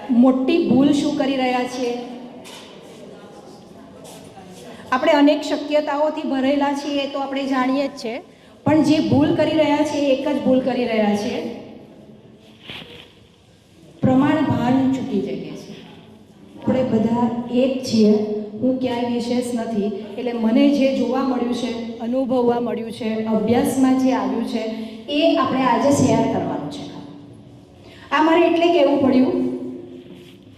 મોટી ભૂલ શું કરી રહ્યા છીએ? આપણે અનેક શક્યતાઓથી ભરેલા છીએ તો આપણે જાણીએ જ છે, પણ જે ભૂલ કરી રહ્યા છીએ એક જ ભૂલ કરી રહ્યા છીએ, પ્રમાણ ભાન ચૂકી જઈએ છીએ. આપણે બધા એક છીએ, હું ક્યાંય વિશેષ નથી. એટલે મને જે જોવા મળ્યું છે, અનુભવવા મળ્યું છે, અભ્યાસમાં જે આવ્યું છે એ આપણે આજે શેર કરવાનું છે. આ મારે એટલે કહેવું પડ્યું.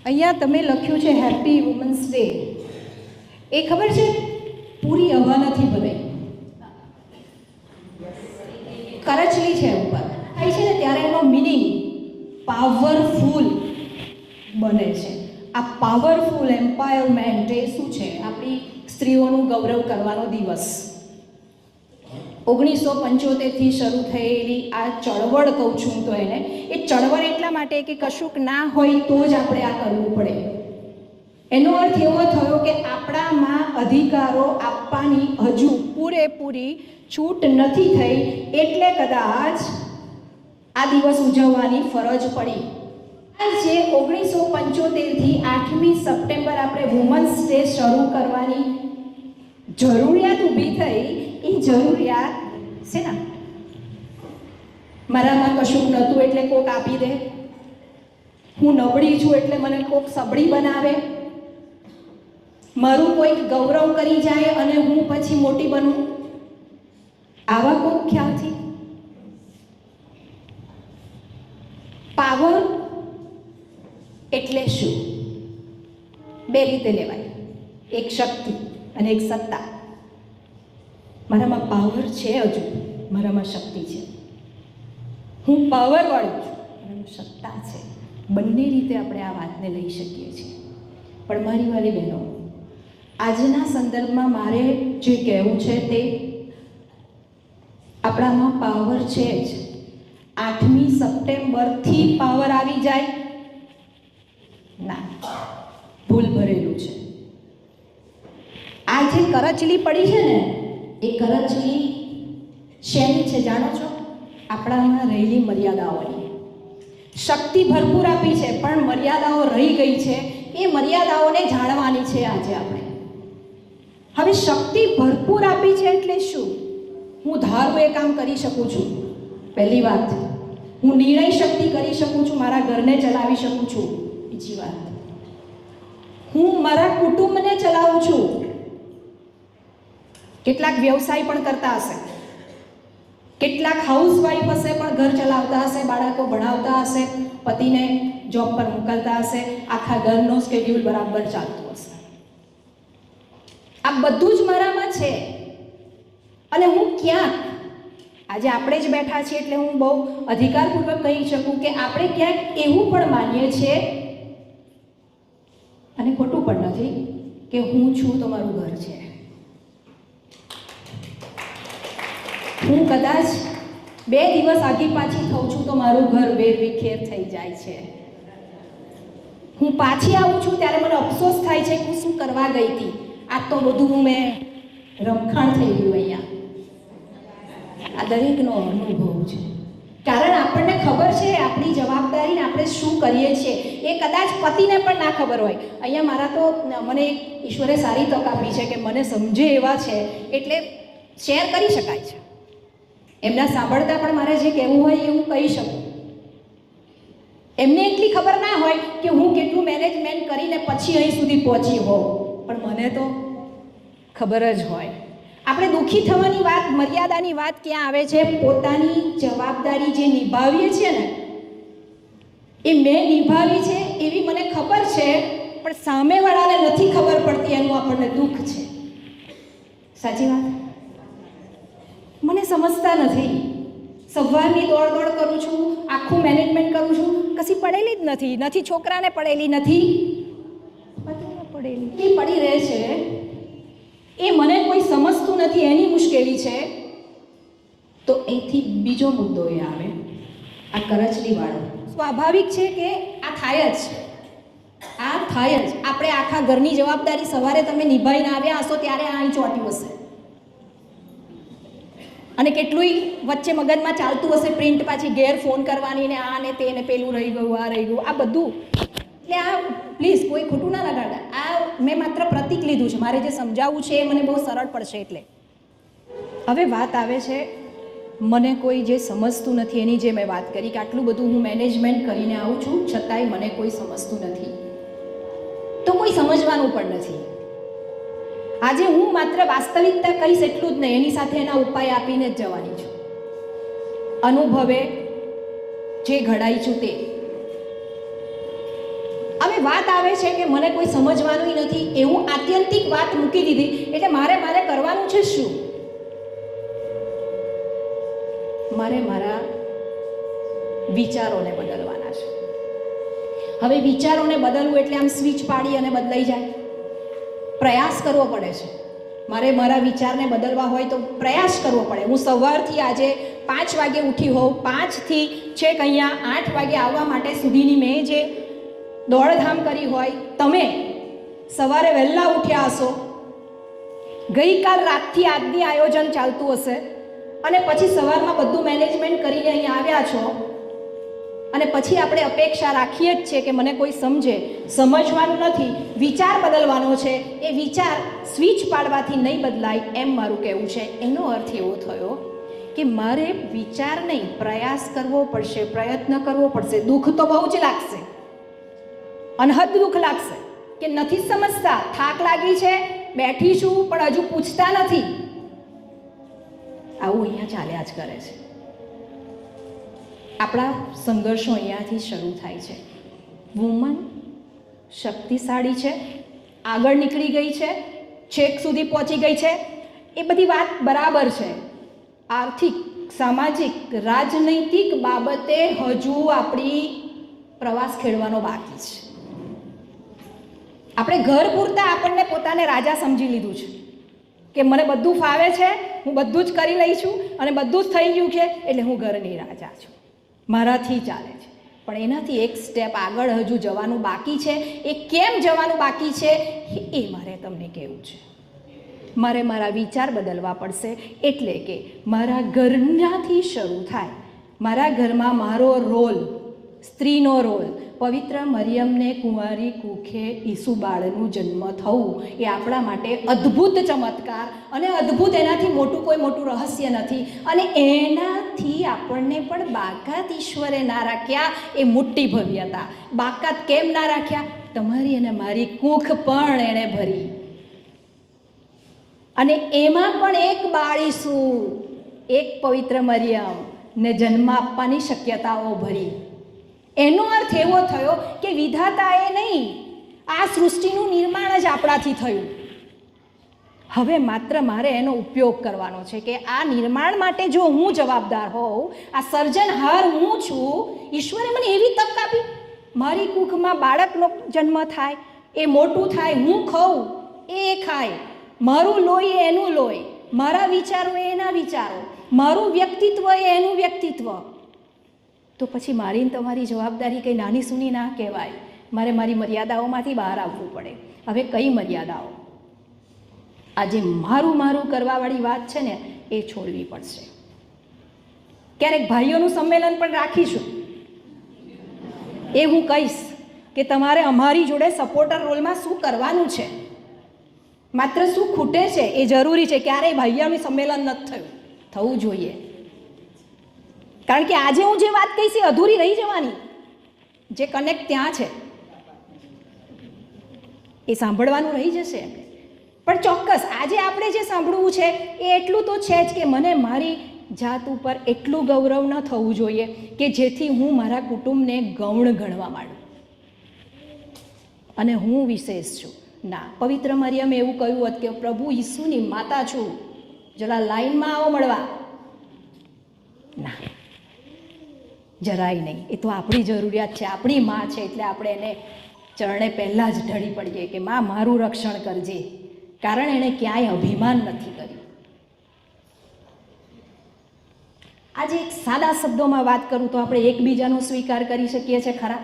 અહીંયા તમે લખ્યું છે હેપી વુમન્સ ડે. એ ખબર છે પૂરી હવા નથી ભરાઈ, કરચલી છે ઉપર થાય છે ને ત્યારે એનો મિનિંગ પાવરફુલ બને છે. આ પાવરફુલ એમ્પાવરમેન્ટ એ શું છે? આપણી સ્ત્રીઓનું ગૌરવ કરવાનો દિવસ. 1975થી શરૂ થયેલી આ ચળવળ કહું છું તો એને, એ ચળવળ એટલા માટે કે કશુંક ના હોય તો જ આપણે આ કરવું પડે. એનો અર્થ એવો થયો કે આપણામાં અધિકારો આપવાની હજુ પૂરેપૂરી છૂટ નથી થઈ, એટલે કદાચ આ દિવસ ઉજવવાની ફરજ પડી. જે 1975થી 8મી સપ્ટેમ્બર આપણે વુમન્સ ડે શરૂ કરવાની જરૂરિયાત ઊભી થઈ, એ જરૂરિયાત છે ને મારામાં કશુંક નહોતું એટલે કોક આપી દે, હું નબળી છું એટલે મને કોક સબળી બનાવે, મારું કોઈક ગૌરવ કરી જાય અને હું પછી મોટી બનું, આવા કોક ખ્યાલથી. પાવર એટલે શું? બે રીતે લેવાય, એક શક્તિ અને એક સત્તા. મારામાં પાવર છે, હજુ મારામાં શક્તિ છે, હું પાવરવાળું છું, મારામાં સત્તા છે. બંને રીતે આપણે આ વાતને લઈ શકીએ છીએ. પણ મારી વાલી બહેનો, આજના સંદર્ભમાં મારે જે કહેવું છે તે આપણામાં પાવર છે જ. 8મી સપ્ટેમ્બરથી પાવર આવી જાય ના, ભૂલ ભરેલું છે. આ જે કરચલી પડી છે ને, એ કરચલી શેની છે જાણો છો? આપણામાં રહેલી મર્યાદાઓની. શક્તિ ભરપૂર આપી છે પણ મર્યાદાઓ રહી ગઈ છે, એ મર્યાદાઓને જાણવાની છે આજે આપણે. હવે શક્તિ ભરપૂર આપી છે એટલે શું? હું ધારું એ કામ કરી શકું છું, પહેલી વાત. હું નિર્ણય શક્તિ કરી શકું છું, મારા ઘરને ચલાવી શકું છું, બીજી વાત. હું મારા કુટુંબને ચલાવું છું. કેટલાક વ્યવસાય પણ કરતા હશે, કેટલાક હાઉસવાઈફ હશે પણ ઘર ચલાવતા હશે, બાળકો ભણાવતા હશે, પતિને જોબ પર મોકલતા હશે, આખા ઘરનો સ્કેડ્યુલ બરાબર ચાલતું હશે. આ બધું જ મારામાં છે. અને હું ક્યાંક આજે આપણે જ બેઠા છીએ એટલે હું બહુ અધિકારપૂર્વક કહી શકું કે આપણે ક્યાંક એવું પણ માનીએ છીએ, અને ખોટું પણ નથી, કે હું છું તો મારું ઘર છે. હું કદાચ 2 દિવસ આગી પાછી થઉં છું તો મારું ઘર વેરવિખેર થઈ જાય છે. હું પાછી આવું છું ત્યારે મને અફસોસ થાય છે કે હું શું કરવા ગઈ હતી. આ તો બધું મેં રમખાણ થઈ ગયું અહીંયા. આ દરેકનો અનુભવ છે. કારણ આપણને ખબર છે આપણી જવાબદારી ને આપણે શું કરીએ છીએ, એ કદાચ પતિને પણ ના ખબર હોય. અહીંયા મારા તો મને ઈશ્વરે સારી તક આપી છે કે મને સમજે એવા છે એટલે શેર કરી શકાય છે. એમના સાંભળતા પણ મારે જે કહેવું હોય એ હું કહી શકું. એમને એટલી ખબર ના હોય કે હું કેટલું મેનેજમેન્ટ કરીને પછી અહીં સુધી પહોંચી હોઉં, પણ મને તો ખબર જ હોય. આપણે દુઃખી થવાની વાત, મર્યાદાની વાત ક્યાં આવે છે? પોતાની જવાબદારી જે નિભાવીએ છીએ ને, એ મેં નિભાવી છે એવી મને ખબર છે, પણ સામેવાળાને નથી ખબર પડતી, એનું આપણને દુઃખ છે. સાચી વાત? મને સમજતા નથી. સવારની દોડ કરું છું, આખું મેનેજમેન્ટ કરું છું, કશી પડેલી જ નથી છોકરાને પડેલી, નથી પતિને પડેલી, એ પડી રહે છે. એ મને કોઈ સમજતું નથી, એની મુશ્કેલી છે. તો એથી બીજો મુદ્દો એ આવે, આ કરચલીવાળો. સ્વાભાવિક છે કે આ થાય જ. આપણે આખા ઘરની જવાબદારી સવારે તમે નિભાઈને આવ્યા હશો ત્યારે આ અહીં ચોંટ્યું હશે, અને કેટલુંય વચ્ચે મગજમાં ચાલતું હશે પ્રિન્ટ, પાછી ઘેર ફોન કરવાની ને આ ને તે ને પેલું રહી ગયું, આ રહી ગયું, આ બધું. એટલે આ પ્લીઝ કોઈ ખોટું ના લગાડતા, આ મેં માત્ર પ્રતીક લીધું છે, મારે જે સમજાવવું છે એ મને બહુ સરળ પડશે. એટલે હવે વાત આવે છે મને કોઈ જે સમજતું નથી એની, જે મેં વાત કરી કે આટલું બધું હું મેનેજમેન્ટ કરીને આવું છું છતાંય મને કોઈ સમજતું નથી, તો કોઈ સમજવાનું પણ નથી. આજે હું માત્ર વાસ્તવિકતા કહીશ એટલું જ નહીં, એની સાથે એના ઉપાય આપીને જ જવાની છું. અનુભવે જે ઘડાઈ છું તે. હવે વાત આવે છે કે મને કોઈ સમજવાનું નથી, એવું આત્યંતિક વાત મૂકી દીધી એટલે મારે કરવાનું છે શું? મારે મારા વિચારોને બદલવાના છે. હવે વિચારોને બદલવું એટલે આમ સ્વિચ પાડી અને બદલાઈ જાય? પ્રયાસ કરવો પડે છે. મારે મારા વિચારને બદલવા હોય તો પ્રયાસ કરવો પડે. હું સવારથી આજે 5 વાગે ઉઠી હોઉં, 5થી છેક અહીંયા 8 વાગે આવવા માટે સુધીની મેં જે દોડધામ કરી હોય, તમે સવારે વહેલા ઉઠ્યા હશો, ગઈકાલ રાતથી આજની આયોજન ચાલતું હશે, અને પછી સવારમાં બધું મેનેજમેન્ટ કરીને અહીંયા આવ્યા છો, અને પછી આપણે અપેક્ષા રાખીએ જ છે કે મને કોઈ સમજે. સમજવાનું નથી, વિચાર બદલવાનો છે. એ વિચાર સ્વિચ પાડવાથી નહીં બદલાય એમ મારું કહેવું છે. એનો અર્થ એવો થયો કે મારે વિચાર નહીં, પ્રયાસ કરવો પડશે, પ્રયત્ન કરવો પડશે. દુઃખ તો બહુ જ લાગશે, અનહદ દુઃખ લાગશે કે નથી સમજતા, થાક લાગી છે, બેઠી છું પણ હજુ પૂછતા નથી. આવું અહીંયા ચાલ્યા જ કરે છે. આપણા સંઘર્ષો અહીંયાથી શરૂ થાય છે. વુમન શક્તિશાળી છે, આગળ નીકળી ગઈ છે, છેક સુધી પહોંચી ગઈ છે, એ બધી વાત બરાબર છે. આર્થિક, સામાજિક, રાજનૈતિક બાબતે હજુ આપણી પ્રવાસ ખેડવાનો બાકી છે. આપણે ઘર પૂરતા આપણને પોતાને રાજા સમજી લીધું છે કે મને બધું ફાવે છે, હું બધું જ કરી લઈ છું અને બધું જ થઈ ગયું છે એટલે હું ઘરની રાજા છું, મારાથી ચાલે છે. પણ એનાથી એક સ્ટેપ આગળ હજુ જવાનું બાકી છે. એ કેમ જવાનું બાકી છે એ મારે તમને કહેવું છે. મારે મારા વિચાર બદલવા પડશે. એટલે કે મારા ઘરનાથી શરૂ થાય. મારા ઘરમાં મારો રોલ, સ્ત્રીનો રોલ. પવિત્ર મરિયમને કુંવારી કુખે ઈસુ બાળનું જન્મ થવું એ આપણા માટે અદ્ભુત ચમત્કાર, અને અદ્ભુત, એનાથી મોટું કોઈ મોટું રહસ્ય નથી. અને એનાથી આપણને પણ બાકાત ઈશ્વરે ના રાખ્યા એ મોટી ભવ્યતા. બાકાત કેમ ના રાખ્યા? તમારી અને મારી કુખ પણ એણે ભરી, અને એમાં પણ એક બાળીશું, એક પવિત્ર મરિયમ ને જન્મ આપવાની શક્યતાઓ ભરી. એનો અર્થ એવો થયો કે વિધાતાએ નહીં, આ સૃષ્ટિનું નિર્માણ જ આપણાથી થયું. હવે માત્ર મારે એનો ઉપયોગ કરવાનો છે કે આ નિર્માણ માટે જો હું જવાબદાર હોઉં, આ સર્જનહાર હું છું. ઈશ્વરે મને એવી તક આપી, મારી કુખમાં બાળકનો જન્મ થાય, એ મોટું થાય, હું ખાઉં એ ખાય, મારું લોહી એનું લોહી, મારા વિચારો એના વિચારો, મારું વ્યક્તિત્વ એ એનું વ્યક્તિત્વ. તો પછી મારી તમારી જવાબદારી કંઈ નાની સૂની ના કહેવાય. મારે મારી મર્યાદાઓમાંથી બહાર આવવું પડે. હવે કઈ મર્યાદાઓ? આજે મારું મારું કરવાવાળી વાત છે ને, એ છોડવી પડશે. ક્યારેક ભાઈઓનું સંમેલન પણ રાખીશું. એ હું કહીશ કે તમારે અમારી જોડે સપોર્ટર રોલમાં શું કરવાનું છે, માત્ર શું ખૂટે છે એ જરૂરી છે. ક્યારેય ભાઈઓનું સંમેલન નથી થવું જોઈએ. કારણ કે આજે હું જે વાત કહીશ એ અધૂરી રહી જવાની. જે કનેક્ટ ત્યાં છે એ સાંભળવાનું રહી જશે. પણ ચોક્કસ આજે આપણે જે સાંભળવું છે એ એટલું તો છે જ કે મને મારી જાત ઉપર એટલું ગૌરવ ન થવું જોઈએ કે જેથી હું મારા કુટુંબને ગૌણ ગણવા માંડું અને હું વિશેષ છું. ના, પવિત્ર મરિયમે એવું કહ્યું હતું કે પ્રભુ ઈસુની માતા છું, જરા લાઈનમાં આવો મળવા. ના, જરાય નહીં. એ તો આપણી જરૂરિયાત છે, આપણી માં છે, એટલે આપણે એને ચરણે પહેલાં જ ઢળી પડીએ કે માં મારું રક્ષણ કરજે. કારણ એણે ક્યાંય અભિમાન નથી કર્યું. આજે એક સાદા શબ્દોમાં વાત કરું તો આપણે એકબીજાનો સ્વીકાર કરી શકીએ છીએ ખરા?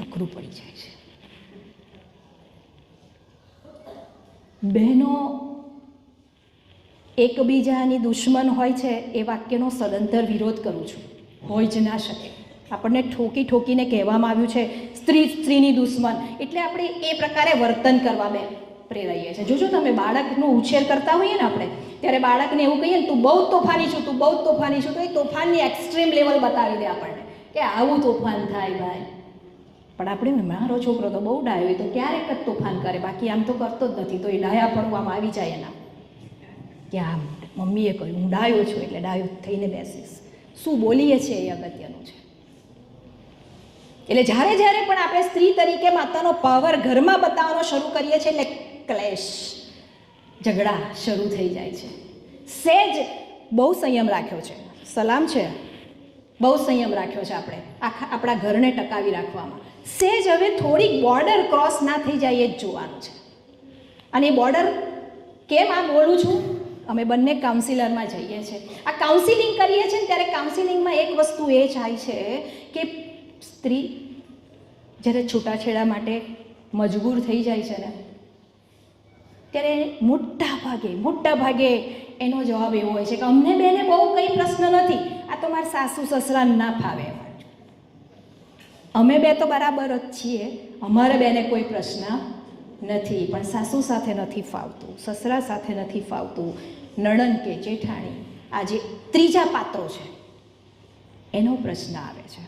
અઘરું પડી જાય છે. બહેનો એકબીજાની દુશ્મન હોય છે એ વાક્યનો સદંતર વિરોધ કરું છું. હોય જ ના શકે. આપણને ઠોકી ઠોકીને કહેવામાં આવ્યું છે સ્ત્રી સ્ત્રીની દુશ્મન, એટલે આપણે એ પ્રકારે વર્તન કરવા પ્રેરાઈએ છીએ. જોજો તમે બાળકનો ઉછેર કરતા હોઈએ ને આપણે, ત્યારે બાળકને એવું કહીએ ને તું બહુ તોફાની છું, તું બહુ તોફાની છું, તો એ તોફાનની એક્સ્ટ્રીમ લેવલ બતાવી દે આપણને કે આવું તોફાન થાય ભાઈ. પણ આપણે મારો છોકરો તો બહુ ડાયો, હોય તો ક્યારેક જ તોફાન કરે, બાકી આમ તો કરતો જ નથી, તો એ ડાયાપણું આમ આવી જાય એના કે આમ મમ્મીએ કહ્યું હું ડાયો છું એટલે ડાયો થઈને બેસીશ. શું બોલીએ છીએ એ અગત્યનું છે. એટલે જ્યારે જ્યારે પણ આપણે સ્ત્રી તરીકે માતાનો પાવર ઘરમાં બતાવવાનો શરૂ કરીએ છીએ એટલે ક્લેશ, ઝઘડા શરૂ થઈ જાય છે. સેજ બહુ સંયમ રાખ્યો છે, સલામ છે, બહુ સંયમ રાખ્યો છે આપણે આપણા ઘરને ટકાવી રાખવામાં. સેજ હવે થોડીક બોર્ડર ક્રોસ ના થઈ જાય એ જ જોવાનું છે. અને એ બોર્ડર કેમ આ બોલું છું, અમે બંને કાઉન્સિલરમાં જઈએ છીએ, આ કાઉન્સિલિંગ કરીએ છીએ ને ત્યારે કાઉન્સિલિંગમાં એક વસ્તુ એ થાય છે કે સ્ત્રી જ્યારે છૂટાછેડા માટે મજબૂર થઈ જાય છે ને ત્યારે મોટા ભાગે એનો જવાબ એવો હોય છે કે અમને બેને બહુ કંઈ પ્રશ્ન નથી, આ તો મારા સાસુ સસરા ના ફાવે, અમે બે તો બરાબર જ છીએ, અમારે બેને કોઈ પ્રશ્ન નથી, પણ સાસુ સાથે નથી ફાવતું, સસરા સાથે નથી ફાવતું, નણંદ કે જેઠાણી આ જે ત્રીજા પાત્રો છે એનો પ્રશ્ન આવે છે.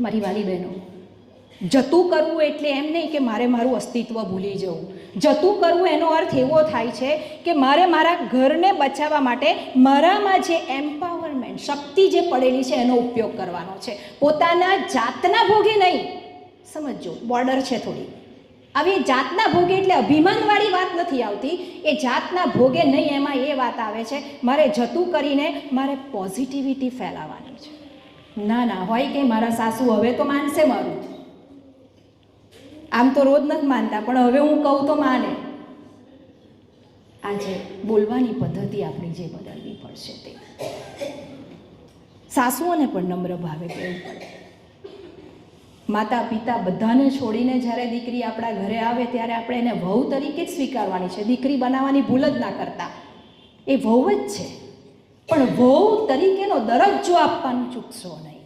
મારી વાલી બહેનો, જતું કરવું એટલે એમ નહીં કે મારે મારું અસ્તિત્વ ભૂલી જવું. જતું કરવું એનો અર્થ એવો થાય છે કે મારે મારા ઘરને બચાવવા માટે મારામાં જે એમ્પાવરમેન્ટ શક્તિ જે પડેલી છે એનો ઉપયોગ કરવાનો છે, પોતાના જાતના ભોગે નહીં. સમજો, બોર્ડર છે થોડી. હવે જાતના ભોગે એટલે અભિમાનવાળી વાત નથી આવતી, એ જાતના ભોગે નહીં, એમાં એ વાત આવે છે મારે જતું કરીને મારે પોઝિટિવિટી ફેલાવવાની છે. ના હોય કે મારા સાસુ હવે તો માનશે મારું, આમ તો રોજ નથી માનતા પણ હવે હું કહું તો માને. આજે બોલવાની પદ્ધતિ આપણી જે બદલવી પડશે તે સાસુઓને પણ નમ્ર ભાવે કહેવું પડે. માતા પિતા બધાને છોડીને જ્યારે દીકરી આપણા ઘરે આવે ત્યારે આપણે એને વહુ તરીકે જ સ્વીકારવાની છે, દીકરી બનાવવાની ભૂલ જ ના કરતા. એ વહુ જ છે, પણ વહુ તરીકેનો દરજ્જો આપવાનું ચૂકશો નહીં.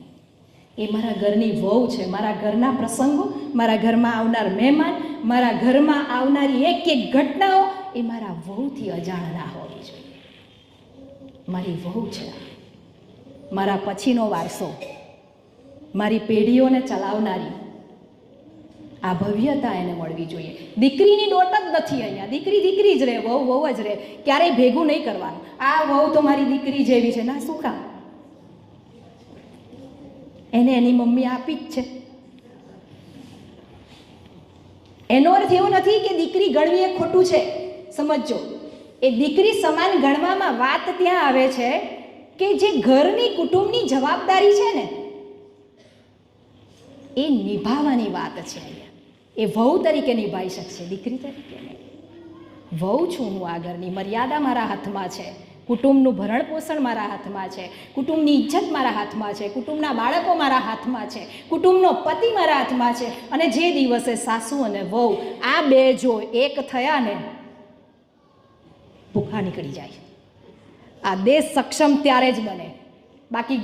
એ મારા ઘરની વહુ છે, મારા ઘરના પ્રસંગો, મારા ઘરમાં આવનાર મહેમાન, મારા ઘરમાં આવનારી એક એક ઘટનાઓ એ મારા વહુથી અજાણ ના હોવી જોઈએ. મારી વહુ છે, મારા પછીનો વારસો, મારી પેઢીઓને ચલાવનારી આ ભવ્યતા એને મળવી જોઈએ. દીકરીની દોટ જ નથી અહીંયા, દીકરી દીકરી જ રહે, વહુ જ રહે, ક્યારેય ભેગું નહીં કરવાનું. આ વહુ તો મારી દીકરી જેવી છે, ના શું કામ, એને એની મમ્મી આપી જ છે. એનો અર્થ એવો નથી કે દીકરી ગણવી એ ખોટું છે. સમજો, એ દીકરી સમાન ગણવામાં વાત ત્યાં આવે છે કે જે ઘરની કુટુંબની જવાબદારી છે ને એ નિભાવવાની વાત છે. અહીંયા એ વહુ તરીકે નિભાવી શકશે, દીકરી તરીકે નહીં. વહુ છું હું, આ ઘરની મર્યાદા મારા હાથમાં છે, કુટુંબનું ભરણ પોષણ મારા હાથમાં છે, કુટુંબની ઇજ્જત મારા હાથમાં છે, કુટુંબના બાળકો મારા હાથમાં છે, કુટુંબનો પતિ મારા હાથમાં છે. અને જે દિવસે સાસુ અને વહુ આ બે જો એક થયા ને ભૂખા નીકળી જાય. આ દેશ સક્ષમ ત્યારે જ બને, બાકી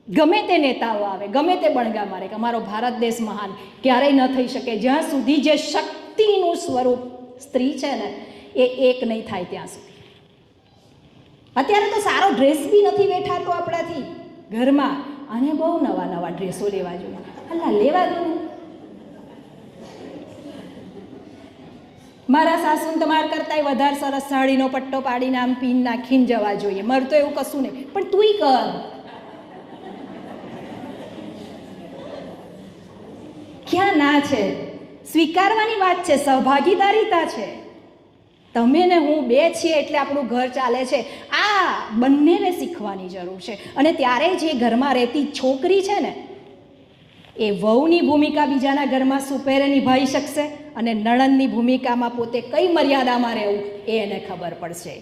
ગમે તે નેતાઓ આવે, ગમે તે બણગા મારે કે અમારો ભારત દેશ મહાન, ક્યારેય ન થઈ શકે જ્યાં સુધી જે શક્તિનું સ્વરૂપ સ્ત્રી છે ને એ એક નહીં થાય ત્યાં સુધી. અત્યારે તો સારો ડ્રેસ બી નથી વેઠાતો આપણાથી ઘરમાં, અને બહુ નવા નવા ડ્રેસો લેવા જોઈએ. અલ્લા લેવા દો ને, મારા સાસુને તમારા કરતાંય વધારે સરસ સાડીનો પટ્ટો પાડીને આમ પીન નાખીને જવા જોઈએ. મારે તો એવું કશું નહીં, પણ તુંય કર. ક્યાં ના છે? સ્વીકારવાની વાત છે, સહભાગીદારીતા છે. તમે ને હું બે છીએ એટલે આપણું ઘર ચાલે છે. આ બંનેને શીખવાની જરૂર છે. અને ત્યારે જે ઘરમાં રહેતી છોકરી છે ને એ વહુની ભૂમિકા બીજાના ઘરમાં સુપેરે નિભાવી શકશે, અને નણંદની ભૂમિકામાં પોતે કઈ મર્યાદામાં રહેવું એ એને ખબર પડશે.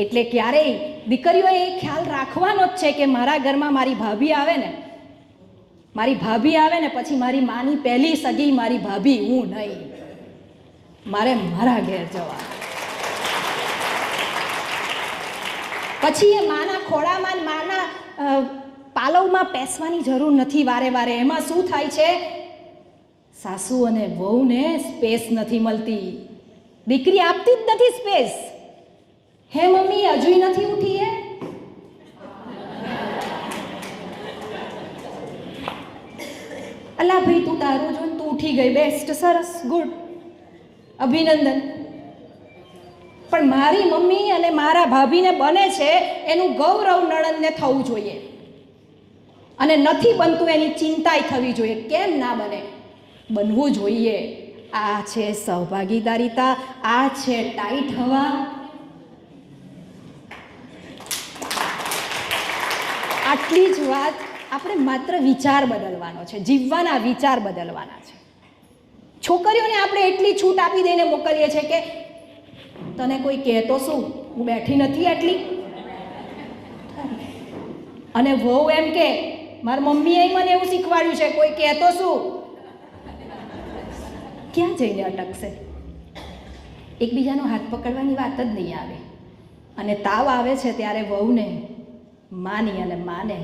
એટલે ક્યારેય દીકરીઓએ એ ખ્યાલ રાખવાનો જ છે કે મારા ઘરમાં મારી ભાભી આવે ને પછી મારી માની પહેલી સગી મારી ભાભી હું નહીં, મારે મારા ઘેર જવા. પછી એ માના ખોળામાં, માના પાલવમાં પેસવાની જરૂર નથી વારે વારે. એમાં શું થાય છે, સાસુ અને વહુને સ્પેસ નથી મળતી. દીકરી આપતી જ નથી સ્પેસ. હે મમ્મી હજુય નથી ઉઠી હે? અલા ભાઈ તું તારું જો, તું ઉઠી ગઈ, બેસ્ટ, સરસ, ગુડ, અભિનંદન. પણ મારી મમ્મી અને મારા ભાભીને બને છે એનું ગૌરવ નણંદને થવું જોઈએ, અને નથી બનતું એની ચિંતાય થવી જોઈએ. કેમ ના બને? બનવું જોઈએ. આ છે સહભાગીદારીતા, આ છે ટાઈટ હવા. આટલી જ વાત. આપણે માત્ર વિચાર બદલવાનો છે, જીવવાના વિચાર બદલવાના છે. છોકરીઓને આપણે એટલી છૂટ આપી દઈને મોકલીએ છીએ કે તને કોઈ કહેતો શું, હું બેઠી નથી આટલી. અને વહુ એમ કે મારી મમ્મીએ મને એવું શીખવાડ્યું છે, કોઈ કહેતો શું. ક્યાં જઈને અટકશે? એકબીજાનો હાથ પકડવાની વાત જ નહીં આવે. અને તાવ આવે છે ત્યારે વહુને માની અને માને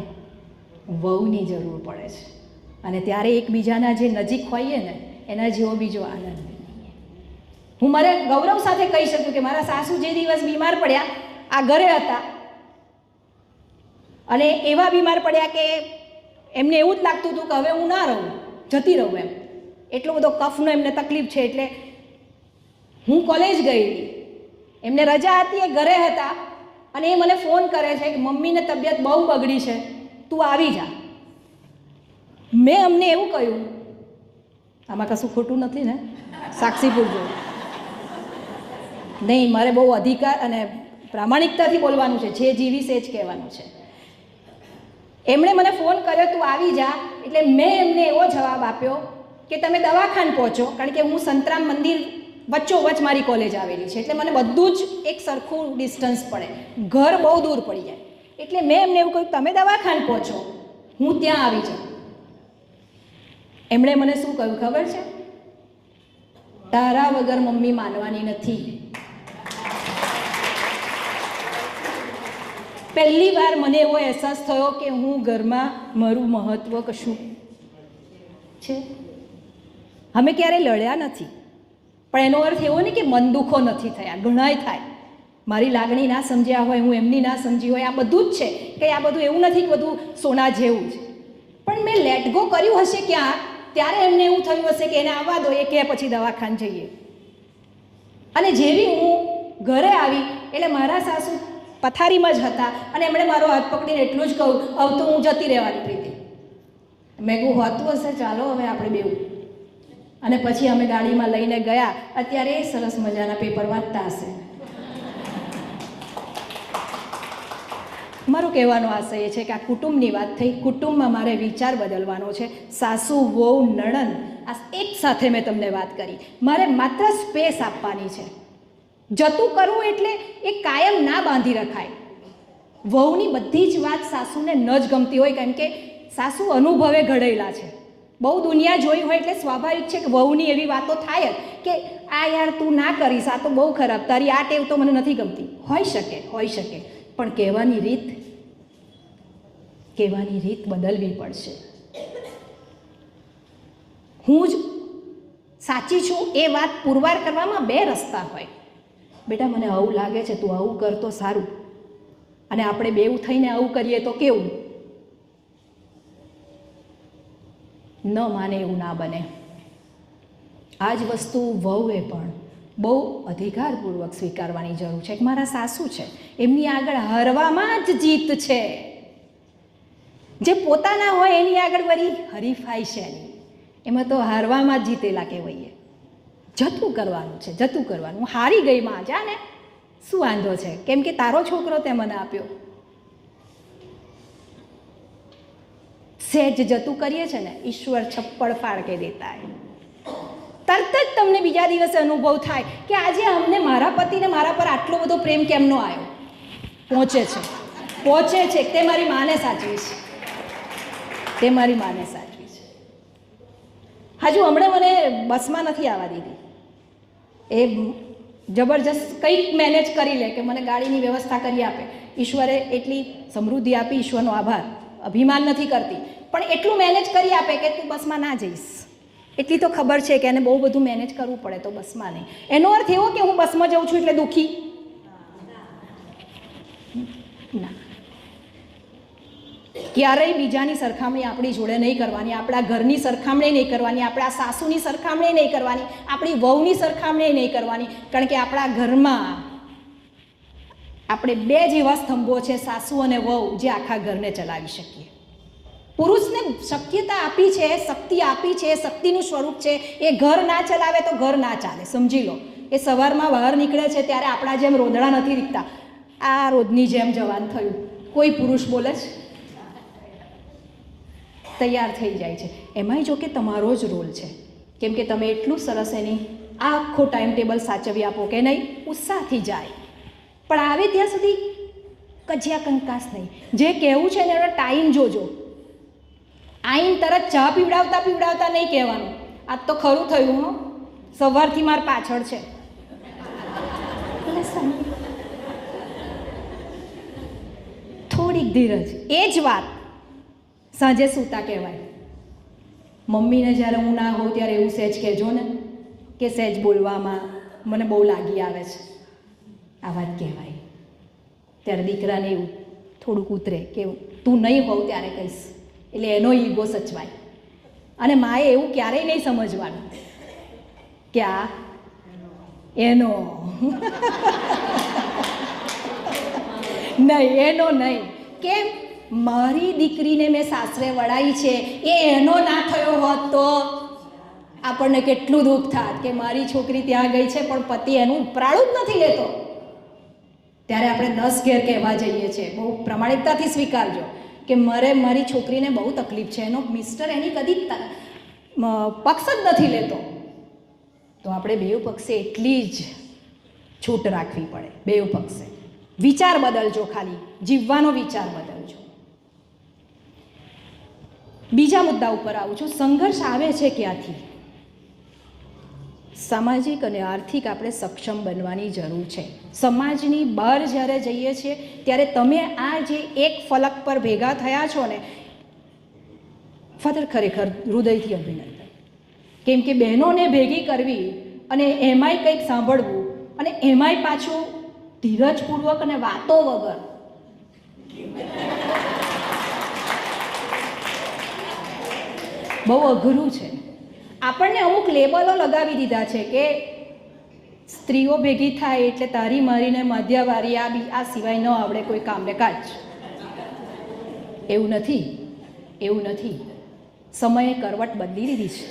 વહુની જરૂર પડે છે. અને ત્યારે એકબીજાના જે નજીક હોઈએ ને એના જેવો બીજો આનંદ નહીં. હું મારે ગૌરવ સાથે કહી શકું કે મારા સાસુ જે દિવસ બીમાર પડ્યા, આ ઘરે હતા, અને એવા બીમાર પડ્યા કે એમને એવું જ લાગતું હતું કે હવે હું ના રહું, જતી રહું એમ. એટલો બધો કફનો એમને તકલીફ છે. એટલે હું કોલેજ ગઈ, એમને રજા હતી, એ ઘરે હતા, અને એ મને ફોન કરે છે કે મમ્મીને તબિયત બહુ બગડી છે, તું આવી જા. મેં અમને એવું કહ્યું, આમાં કશું ખોટું નથી ને? સાક્ષીપુર જોયું નહીં, મારે બહુ અધિકાર અને પ્રામાણિકતાથી બોલવાનું છે, જે જીવીશ એ જ કહેવાનું છે. એમણે મને ફોન કર્યો તું આવી જા, એટલે મેં એમને એવો જવાબ આપ્યો કે તમે દવાખાને પહોંચો, કારણ કે હું સંતરામ મંદિર વચ્ચોવચ્ચ મારી કોલેજ આવેલી છે, એટલે મને બધું જ એક સરખું ડિસ્ટન્સ પડે, ઘર બહુ દૂર પડી જાય. એટલે મેં એમને એવું કહ્યું તમે દવાખાને પહોંચો, હું ત્યાં આવી જાઉં. એમણે મને શું કહ્યું ખબર છે? તારા વગર મમ્મી માનવાની નથી. પહેલી વાર મને એવો અહેસાસ થયો કે હું ઘરમાં મારું મહત્વ કશું છે. અમે ક્યારેય લડ્યા નથી, પણ એનો અર્થ એવો નહીં કે મન દુખો નથી થયા, ઘણાય થાય. મારી લાગણી ના સમજ્યા હોય, હું એમની ના સમજી હોય, આ બધું જ છે. કે આ બધું એવું નથી કે બધું સોના જેવું છે, પણ મેં લેટ ગો કર્યું હશે ક્યાં, ત્યારે એમને એવું થયું હશે કે એને આવવા દો, એ કે પછી દવાખાને જઈએ. અને જેવી હું ઘરે આવી એટલે મારા સાસુ પથારીમાં જ હતા, અને એમણે મારો હાથ પકડીને એટલું જ કહ્યું, હવે તો હું જતી રહેવાની પ્રીતિ. મેં કહું હોતું હશે, ચાલો હવે આપણે બેવું. અને પછી અમે ગાડીમાં લઈને ગયા. અત્યારે એ સરસ મજાના પેપર વાંચતા હશે. મારો કહેવાનો આશય એ છે કે આ કુટુંબની વાત થઈ, કુટુંબમાં મારે વિચાર બદલવાનો છે. સાસુ વહુ નણંદ આ એક સાથે મેં તમને વાત કરી, મારે માત્ર સ્પેસ આપવાની છે. જતું કરવું એટલે એ કાયમ ના બાંધી રખાય. વહુની બધી જ વાત સાસુને ન જ ગમતી હોય, કેમ કે સાસુ અનુભવે ઘડેલા છે, બહુ દુનિયા જોઈ હોય, એટલે સ્વાભાવિક છે કે વહુની એવી વાતો થાય કે આ યાર તું ના કરીશ, આ તો બહુ ખરાબ, તારી આ ટેવ તો મને નથી ગમતી. હોઈ શકે, પણ કહેવાની રીત બદલવી પડશે. હું જ સાચી છું એ વાત પુરવાર કરવામાં બે રસ્તા હોય. બેટા મને આવું લાગે છે, તું આવું કર તો સારું, અને આપણે બેઉ થઈને આવું કરીએ તો કેવું? ન માને એવું ના બને. આ જ વસ્તુ વહુએ પણ બહુ અધિકારપૂર્વક સ્વીકારવાની જરૂર છે કે મારા સાસુ છે, એમની આગળ હારવામાં જ જીત છે. જે પોતાના હોય એની આગળ વળી હરીફાઈ છે નહીં, એમાં તો હારવામાં જ જીતેલા કહેવાય. જતું કરવાનું છે, જતું કરવાનું. હું હારી ગઈ માં, જા ને, શું વાંધો છે, કેમ કે તારો છોકરો તે મને આપ્યો. સહેજ જતું કરીએ છે ને, ઈશ્વર છપ્પડ ફાડ કે દેતા હે. તરત જ તમને બીજા દિવસે અનુભવ થાય કે આજે અમને મારા પતિને મારા પર આટલો બધો પ્રેમ કેમનો આવ્યો. પહોંચે છે. તે મારી માને સાચવી છે, હજુ હમણાં મને બસમાં નથી આવવા દીધી. એ જબરજસ્ત કંઈક મેનેજ કરી લે કે મને ગાડીની વ્યવસ્થા કરી આપે. ઈશ્વરે એટલી સમૃદ્ધિ આપી, ઈશ્વરનો આભાર. અભિમાન નથી કરતી, પણ એટલું મેનેજ કરી આપે કે તું બસમાં ના જઈશ. એટલી તો ખબર છે કે એને બહુ બધું મેનેજ કરવું પડે તો બસમાં નહીં. એનો અર્થ એવો કે હું બસમાં જાઉં છું એટલે દુઃખી ના. ક્યારેય બીજાની સરખામણી આપણી જોડે નહીં કરવાની, આપણા ઘરની સરખામણી નહીં કરવાની, આપણા સાસુની સરખામણી નહીં કરવાની, આપણી વહુની સરખામણી નહીં કરવાની. કારણ કે આપણા ઘરમાં આપણે બે જેવા સ્તંભો છે, સાસુ અને વહુ, જે આખા ઘરને ચલાવી શકીએ. પુરુષને શક્યતા આપી છે, શક્તિ આપી છે, શક્તિનું સ્વરૂપ છે. એ ઘર ના ચલાવે તો ઘર ના ચાલે, સમજી લો. એ સવારમાં બહાર નીકળે છે ત્યારે આપણા જેમ રોદડા નથી દીખતા, આ રોજની જેમ જવાન થયું. કોઈ પુરુષ બોલે છે, તૈયાર થઈ જાય છે. એમાંય જો કે તમારો જ રોલ છે, કેમ કે તમે એટલું સરસ એની આખો ટાઈમ ટેબલ સાચવી આપો કે નહીં, ઉત્સાહથી જાય. પણ આવે ત્યાં સુધી કજિયા કંકાસ નહીં. જે કહેવું છે ને એનો ટાઈમ જોજો. આઈન તરત ચા પીવડાવતા પીવડાવતા નહીં કહેવાનું, આજ તો ખરું થયું હો, સવારથી માર પાછળ છે. થોડીક ધીરજ. એ જ વાત સાંજે સૂતા કહેવાય. મમ્મીને જ્યારે હું ના હોઉં ત્યારે એવું સહેજ કહેજો ને કે સહેજ બોલવામાં મને બહુ લાગી આવે છે, આ વાત કહેવાય. ત્યારે દીકરાને એવું થોડુંક ઉતરે કે તું નહીં હોવ ત્યારે કહીશ, એટલે એનો ઈગો સચવાય. અને માએ એવું ક્યારેય નહીં સમજવાનું કે આ એનો નહીં, એનો નહીં. કેમ? મારી દીકરીને મેં સાસરે વળાવી છે, એ એનો ના થયો હોત તો આપણને કેટલું દુઃખ થાત કે મારી છોકરી ત્યાં ગઈ છે પણ પતિ એનું ઉપરાળું જ નથી લેતો. ત્યારે આપણે 10 ઘેર કહેવા જઈએ છીએ. બહુ પ્રમાણિકતાથી સ્વીકારજો કે મારી છોકરીને બહુ તકલીફ છે, એનો મિસ્ટર એની કદી પક્ષ જ નથી લેતો. તો આપણે બેઉ પક્ષે એટલી જ છૂટ રાખવી પડે. બેઉ પક્ષે વિચાર બદલજો, ખાલી જીવવાનો વિચાર બદલજો. બીજા મુદ્દા ઉપર આવું છું. સંઘર્ષ આવે છે ક્યાંથી? સામાજિક અને આર્થિક આપણે સક્ષમ બનવાની જરૂર છે. સમાજની બહાર જ્યારે જઈએ છીએ ત્યારે તમે આ જે એક ફલક પર ભેગા થયા છો ને, ફાધર ખરેખર હૃદયથી અભિનંદન. કેમ કે બહેનોને ભેગી કરવી અને એમાંય કંઈક સાંભળવું, અને એમાંય પાછું ધીરજપૂર્વક અને વાતો વગર, બહુ અઘરું છે. આપણને અમુક લેબલો લગાવી દીધા છે કે સ્ત્રીઓ ભેગી થાય એટલે તારી મારીને મધ્યવારી આ સિવાય ન આવડે કોઈ કામને કાજ. એવું નથી, એવું નથી. સમયે કરવટ બદલી દીધી છે.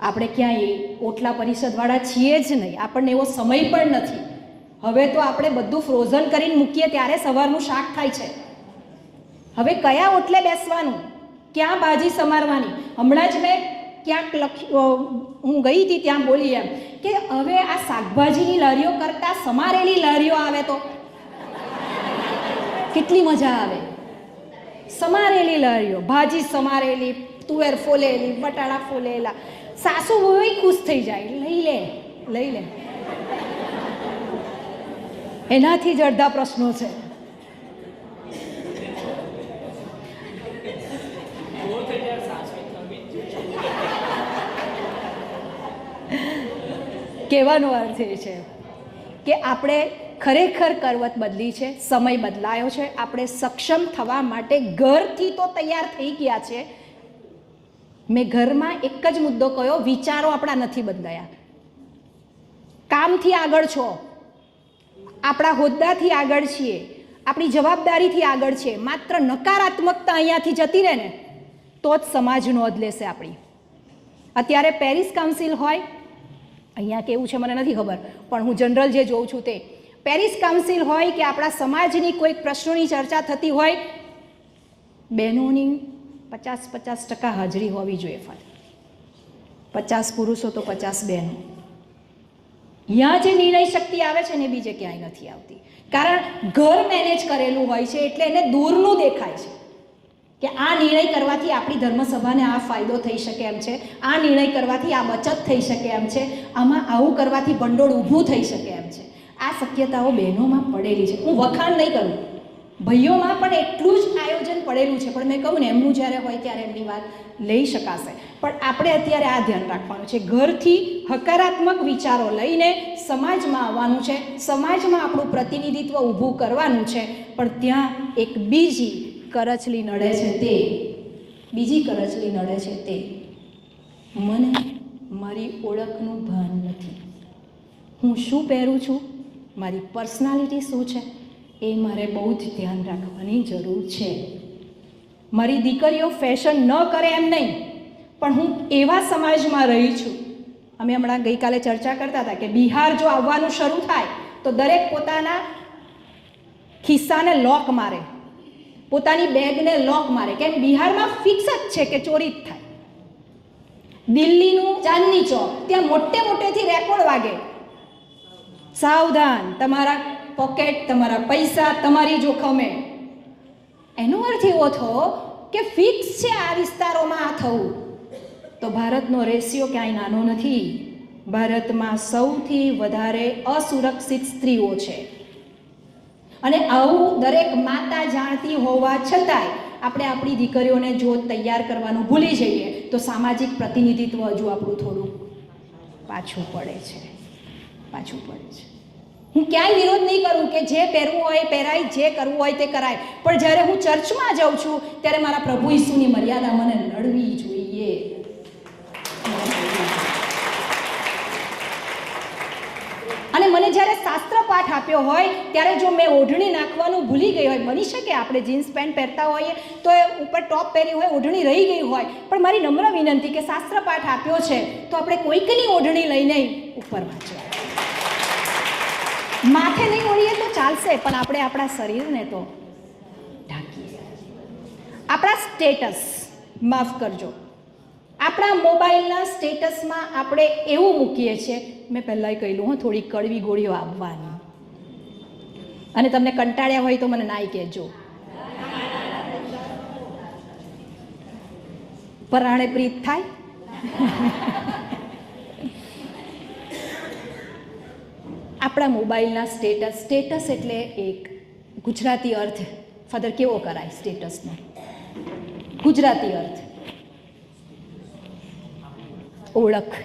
આપણે ક્યાંય ઓટલા પરિષદવાળા છીએ જ નહીં, આપણને એવો સમય પણ નથી. હવે તો આપણે બધું ફ્રોઝન કરીને મૂકીએ ત્યારે સવારનું શાક થાય છે. હવે કયા ઓટલે બેસવાનું, ક્યાં ભાજી સમારવાની? હમણાં જ મેં ક્યાંક હું ગઈ હતી, ત્યાં બોલી એમ કે હવે આ શાકભાજીની લારીઓ કરતાં સમારેલી લારીઓ આવે તો કેટલી મજા આવે. સમારેલી લારીઓ, ભાજી સમારેલી, તુવેર ફોલેલી, બટાણા ફોલેલા, સાસુ બહુ ખુશ થઈ જાય, લઈ લે લઈ લે. એનાથી જ અડધા પ્રશ્નો છે. કહેવાનો અર્થ એ છે કે આપણે ખરેખર કરવત બદલી છે, સમય બદલાયો છે. આપણે સક્ષમ થવા માટે ઘરથી તો તૈયાર થઈ ગયા છે. મેં ઘરમાં એક જ મુદ્દો કહ્યો, વિચારો આપણા નથી બદલાયા. કામથી આગળ છો, આપણા હોદ્દાથી આગળ છીએ, આપણી જવાબદારીથી આગળ છીએ. માત્ર નકારાત્મકતા અહીંયાથી જતી રહે ને તો જ સમાજ નોંધ લેશે આપણી. અત્યારે પેરિસ કાઉન્સિલ હોય, અહીંયા કેવું છે મને નથી ખબર, પણ હું જનરલ જે જોઉં છું તે પેરિસ કાઉન્સિલ હોય કે આપણા સમાજની કોઈક પ્રશ્નોની ચર્ચા થતી હોય, બહેનોની 50% હાજરી હોવી જોઈએ. 50 પુરુષો તો 50 બહેનો. અહીંયા જે નિર્ણય શક્તિ આવે છે ને બીજે ક્યાંય નથી આવતી. કારણ ઘર મેનેજ કરેલું હોય છે એટલે એને દૂરનું દેખાય છે કે આ નિર્ણય કરવાથી આપણી ધર્મસભાને આ ફાયદો થઈ શકે એમ છે, આ નિર્ણય કરવાથી આ બચત થઈ શકે એમ છે, આમાં આવું કરવાથી ભંડોળ ઊભું થઈ શકે એમ છે. આ શક્યતાઓ બહેનોમાં પડેલી છે. હું વખાણ નહીં કરું, ભાઈઓમાં પણ એટલું જ આયોજન પડેલું છે, પણ મેં કહું ને એમનું જ્યારે હોય ત્યારે એમની વાત લઈ શકાશે. પણ આપણે અત્યારે આ ધ્યાન રાખવાનું છે, ઘરથી હકારાત્મક વિચારો લઈને સમાજમાં આવવાનું છે, સમાજમાં આપણું પ્રતિનિધિત્વ ઊભું કરવાનું છે. પણ ત્યાં એક બીજી કરચલી નડે છે, તે મને મારી ઓળખનું ભાન નથી. હું શું પહેરું છું, મારી પર્સનાલિટી શું છે, એ મારે બહુ જ ધ્યાન રાખવાની જરૂર છે. મારી દીકરીઓ ફેશન ન કરે એમ નહીં, પણ હું એવા સમાજમાં રહી છું. અમે હમણાં ગઈકાલે ચર્ચા કરતા હતા કે બિહાર જો આવવાનું શરૂ થાય તો દરેક પોતાના ખિસ્સાને લોક મારે, પોતાની બેગને લોક મારે. કેમ? બિહારમાં ફિક્સ જ છે કે ચોરી જ થાય. દિલ્હીનું ચાંદની ચોક, ત્યાં મોટેથી રેકોર્ડ વાગે, સાવધાન, તમારા પોકેટ, તમારા પૈસા તમારી જોખમે. એનો અર્થ એવો થયો કે ફિક્સ છે આ વિસ્તારોમાં આ થવું. તો ભારતનો રેશિયો ક્યાંય નાનો નથી. ભારતમાં સૌથી વધારે અસુરક્ષિત સ્ત્રીઓ છે, અને આવું દરેક માતા જાણતી હોવા છતાંય આપણે આપણી દીકરીઓને જો તૈયાર કરવાનું ભૂલી જઈએ તો સામાજિક પ્રતિનિધિત્વ હજુ આપણું થોડું પાછું પડે છે. હું ક્યાંય વિરોધ નહીં કરું કે જે પહેરવું હોય પહેરાય, જે કરવું હોય તે કરાય, પણ જ્યારે હું ચર્ચમાં જાઉં છું ત્યારે મારા પ્રભુ ઈસુની મર્યાદા મને નડવી જોઈએ. અને મને જ્યારે શાસ્ત્ર પાઠ આપ્યો હોય ત્યારે જો મેં ઓઢણી નાખવાનું ભૂલી ગઈ હોય, બની શકે આપણે જીન્સ પેન્ટ પહેરતા હોઈએ તો એ ઉપર ટોપ પહેરી હોય, ઓઢણી રહી ગઈ હોય, પણ મારી નમ્ર વિનંતી કે શાસ્ત્ર પાઠ આપ્યો છે તો આપણે કોઈકની ઓઢણી લઈને ઉપર વાંચવા. માથે નહીં ઓળીએ તો ચાલશે, પણ આપણે આપણા શરીરને તો ઢાંકીએ. આપણા સ્ટેટસ, માફ કરજો, આપણા મોબાઈલના સ્ટેટસમાં આપણે એવું મૂકીએ છીએ, મેં પહેલાંય કહેલું થોડી કડવી ગોળીઓ આપવાની, અને તમને કંટાળ્યા હોય તો મને નાઈ કહેજો. પરાણે પ્રીત થાય. આપણા મોબાઈલના સ્ટેટસ એટલે એક ગુજરાતી અર્થ, ફાધર કેવો કરાય સ્ટેટસનો? ગુજરાતી અર્થ ઓળખ.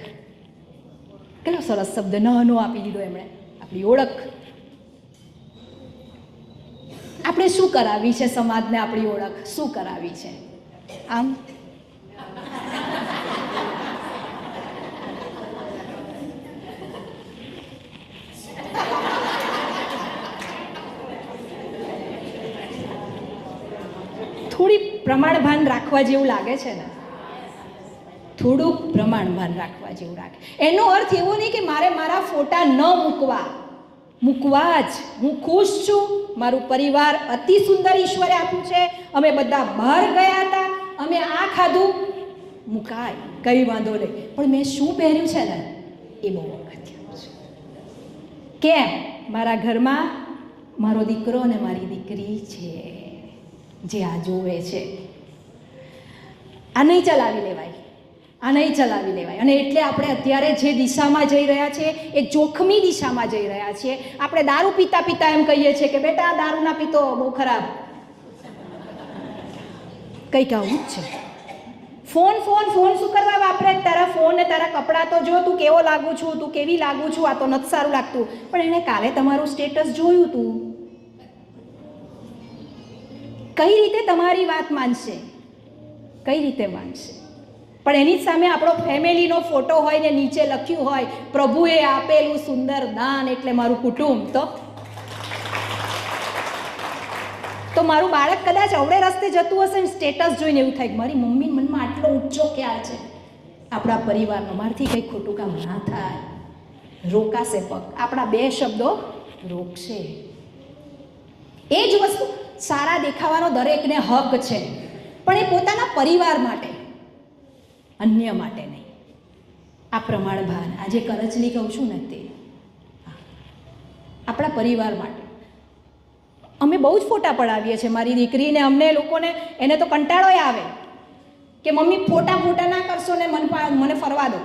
કેટલો સરસ શબ્દ નાનો આપી દીધો એમણે, આપણી ઓળખ. આપણે શું કરાવી છે સમાજને? આપણી ઓળખ શું કરાવી છે? આમ થોડી પ્રમાણભાન રાખવા જેવું લાગે છે ને, થોડુંક પ્રમાણભાન રાખવા જેવું લાગે. એનો અર્થ એવો નહીં કે મારે મારા ફોટા ન મૂકવા જ. હું ખુશ છું, મારું પરિવાર અતિ સુંદર ઈશ્વરે આપ્યું છે, અમે બધા બહાર ગયા હતા, અમે આ ખાધું, મુકાય, કંઈ વાંધો નહીં, પણ મેં શું પહેર્યું છે ને એ બહુ અગત્યનું છે. કેમ? મારા ઘરમાં મારો દીકરો અને મારી દીકરી છે જે આ જોવે છે. આ નહીં ચલાવી લેવાય. અને એટલે આપણે અત્યારે જે દિશામાં જઈ રહ્યા છીએ એ જોખમી દિશામાં જઈ રહ્યા છીએ. આપણે દારૂ પીતા એમ કહીએ છીએ કે બેટા દારૂ ના પીતો, બહુ ખરાબ. કંઈક આવું જ છે. ફોન શું કરવા વાપરે? તારા ફોન ને તારા કપડાં તો જો, તું કેવો લાગુ છું, તું કેવી લાગુ છું, આ તો નથી સારું લાગતું. પણ એણે કાલે તમારું સ્ટેટસ જોયું તું, કઈ રીતે તમારી વાત માનશે? કઈ રીતે માનશે? પણ એની સામે આપણો ફેમિલીનો ફોટો હોય ને નીચે લખ્યું હોય પ્રભુએ આપેલું સુંદર દાન એટલે મારું કુટુંબ. તો મારું બાળક કદાચ અવળે રસ્તે જતું હશે ને સ્ટેટસ જોઈને એવું થાય કે મારી મમ્મી મનમાં આટલો ઊંચો ખ્યાલ છે આપણા પરિવારનો, મારથી કંઈ ખોટું કામ ના થાય. રોકાશે પગ, આપણા બે શબ્દો રોકશે. એ જ વસ્તુ સારા દેખાવાનો દરેકને હક છે, પણ એ પોતાના પરિવાર માટે, અન્ય માટે નહીં. આ પ્રમાણભાન, આજે કરચલી કહું છું ને તે આપણા પરિવાર માટે. અમે બહુ જ ફોટા પડાવીએ છીએ. મારી દીકરીને, અમને લોકોને, એને તો કંટાળોય આવે કે મમ્મી ફોટા ના કરશો ને મને ફરવા દો.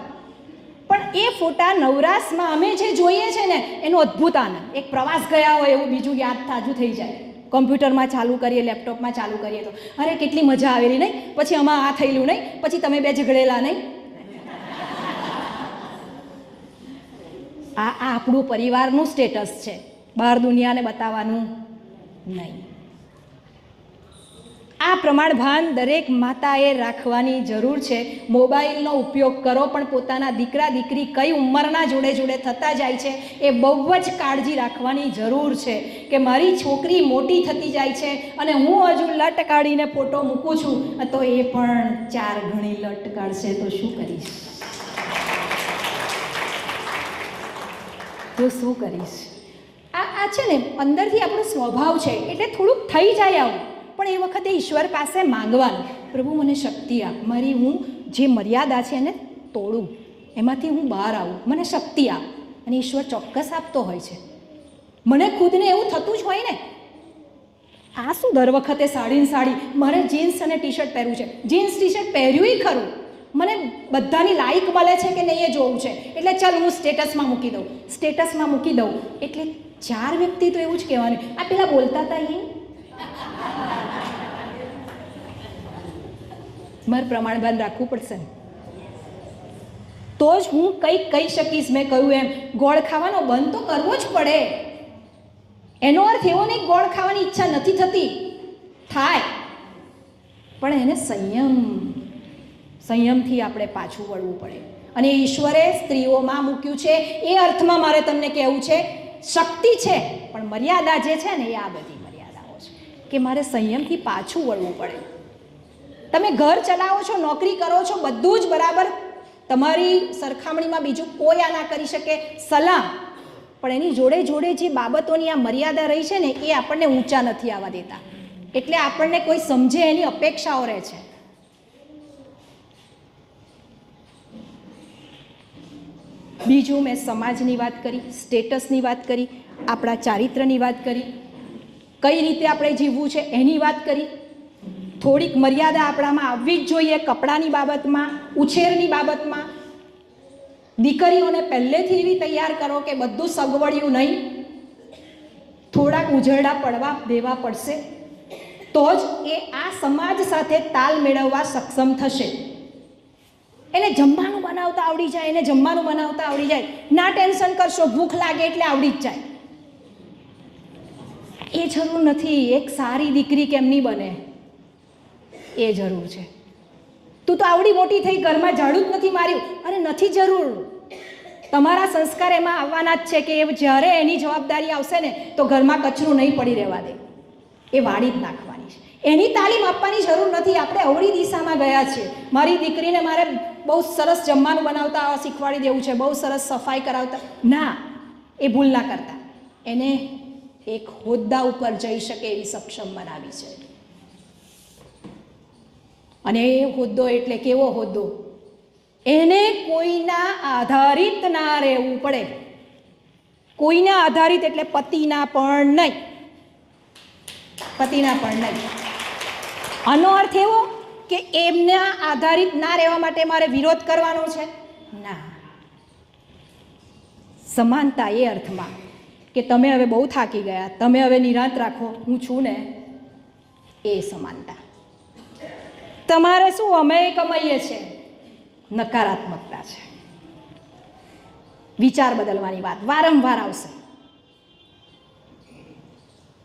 પણ એ ફોટા નવરાશમાં અમે જે જોઈએ છે ને એનો અદ્ભુત આનંદ, એક પ્રવાસ ગયા હોય એવું બીજું યાદ તાજું થઈ જાય. કમ્પ્યુટરમાં ચાલુ કરીએ, લેપટોપમાં ચાલુ કરીએ તો અરે કેટલી મજા આવેલી નહીં, પછી આમાં આ થયેલું નહીં, પછી તમે બે ઝઘડેલા નહીં. આ આપણું પરિવારનું સ્ટેટસ છે, બહાર દુનિયાને બતાવવાનું નહીં. આ પ્રમાણભાન દરેક માતાએ રાખવાની જરૂર છે. મોબાઈલનો ઉપયોગ કરો, પણ પોતાના દીકરા દીકરી કઈ ઉંમરના જોડે જોડે થતા જાય છે એ બહુ જ કાળજી રાખવાની જરૂર છે કે મારી છોકરી મોટી થતી જાય છે અને હું હજુ લટ કાઢીને ફોટો મૂકું છું તો એ પણ 4 ગણી લટ કાઢશે તો શું કરીશ? તો શું કરીશ? આ છે ને અંદરથી આપણો સ્વભાવ છે એટલે થોડુંક થઈ જાય આવું, પણ એ વખતે ઈશ્વર પાસે માંગવાનું, પ્રભુ મને શક્તિ આપ, મારી હું જે મર્યાદા છે એને તોડું, એમાંથી હું બહાર આવું, મને શક્તિ આપ. અને ઈશ્વર ચોક્કસ આપતો હોય છે. મને ખુદને એવું થતું જ હોય ને, આ શું દર વખતે સાડી, મારે જીન્સ અને ટી શર્ટ પહેરવું છે, જીન્સ ટી શર્ટ પહેર્યું ખરું, મને બધાની લાઈક મળે છે કે નહીં એ જોવું છે, એટલે ચાલ હું સ્ટેટસમાં મૂકી દઉં. એટલે 4 વ્યક્તિ તો એવું જ કહેવાનું, આ પેલા બોલતા હતા એ મારે પ્રમાણભાન રાખવું પડશે ને, તો જ હું કંઈક કહી શકીશ. મેં કહ્યું એમ ગોળ ખાવાનો બંધ તો કરવો જ પડે. એનો અર્થ એવો નહીં ગોળ ખાવાની ઈચ્છા નથી થતી, થાય, પણ એને સંયમથી આપણે પાછું વળવું પડે. અને ઈશ્વરે સ્ત્રીઓમાં મૂક્યું છે એ અર્થમાં મારે તમને કહેવું છે, શક્તિ છે પણ મર્યાદા જે છે ને એ આ બધી મર્યાદાઓ છે કે મારે સંયમથી પાછું વળવું પડે. તમે ઘર ચલાવો છો, નોકરી કરો છો, બધું જ બરાબર, તમારી સરખામણીમાં બીજું કોઈ આ ના કરી શકે, સલામ, પણ એની જોડે જોડે જે બાબતોની આ મર્યાદા રહી છે ને એ આપણને ઊંચા નથી આવવા દેતા, એટલે આપણને કોઈ સમજે એની અપેક્ષાઓ રહે છે. બીજું મેં સમાજની વાત કરી, સ્ટેટસની વાત કરી, આપણા ચારિત્રની વાત કરી, કઈ રીતે આપણે જીવવું છે એની વાત કરી. થોડીક મર્યાદા આપણામાં આવવી જ જોઈએ કપડાની બાબતમાં, ઉછેરની બાબતમાં. દીકરીઓને પહેલેથી એવી તૈયાર કરો કે બધું સગવડિયું નહીં, થોડાક ઉજરડા પડવા દેવા પડશે, તો જ એ આ સમાજ સાથે તાલ મેળવવા સક્ષમ થશે. એને જમવાનું બનાવતા આવડી જાય, ના ટેન્શન કરશો, ભૂખ લાગે એટલે આવડી જ જાય. એ જરૂર નથી. એક સારી દીકરી કેમની બને એ જરૂર છે. તું તો આવડી મોટી થઈ, ઘરમાં ઝાડુ જ નથી માર્યું, અરે નથી જરૂર. તમારા સંસ્કાર એમાં આવવાના જ છે કે જ્યારે એની જવાબદારી આવશે ને તો ઘરમાં કચરું નહીં પડી રહેવા દે, એ વાળી જ નાખવાની છે. એની તાલીમ આપવાની જરૂર નથી. આપણે અવળી દિશામાં ગયા છીએ. મારી દીકરીને મારે બહુ સરસ જમવાનું બનાવતા શીખવાડી દેવું છે, બહુ સરસ સફાઈ કરાવતા, ના, એ ભૂલ ના કરતા. એને એક હોદ્દા ઉપર જઈ શકે એવી સક્ષમ બનાવી છે. અને એ હોદ્દો એટલે કેવો હોદ્દો? એને કોઈના આધારિત ના રહેવું પડે. કોઈના આધારિત એટલે પતિના પણ નહીં. આનો અર્થ એવો કે એમના આધારિત ના રહેવા માટે મારે વિરોધ કરવાનો છે? ના. સમાનતા એ અર્થમાં કે તમે હવે બહુ થાકી ગયા, તમે હવે નિરાંત રાખો, હું છું ને, એ સમાનતા. તમારે શું, અમે કમાઈએ છીએ, નકારાત્મકતા છે. વિચાર બદલવાની વાત વારંવાર આવશે.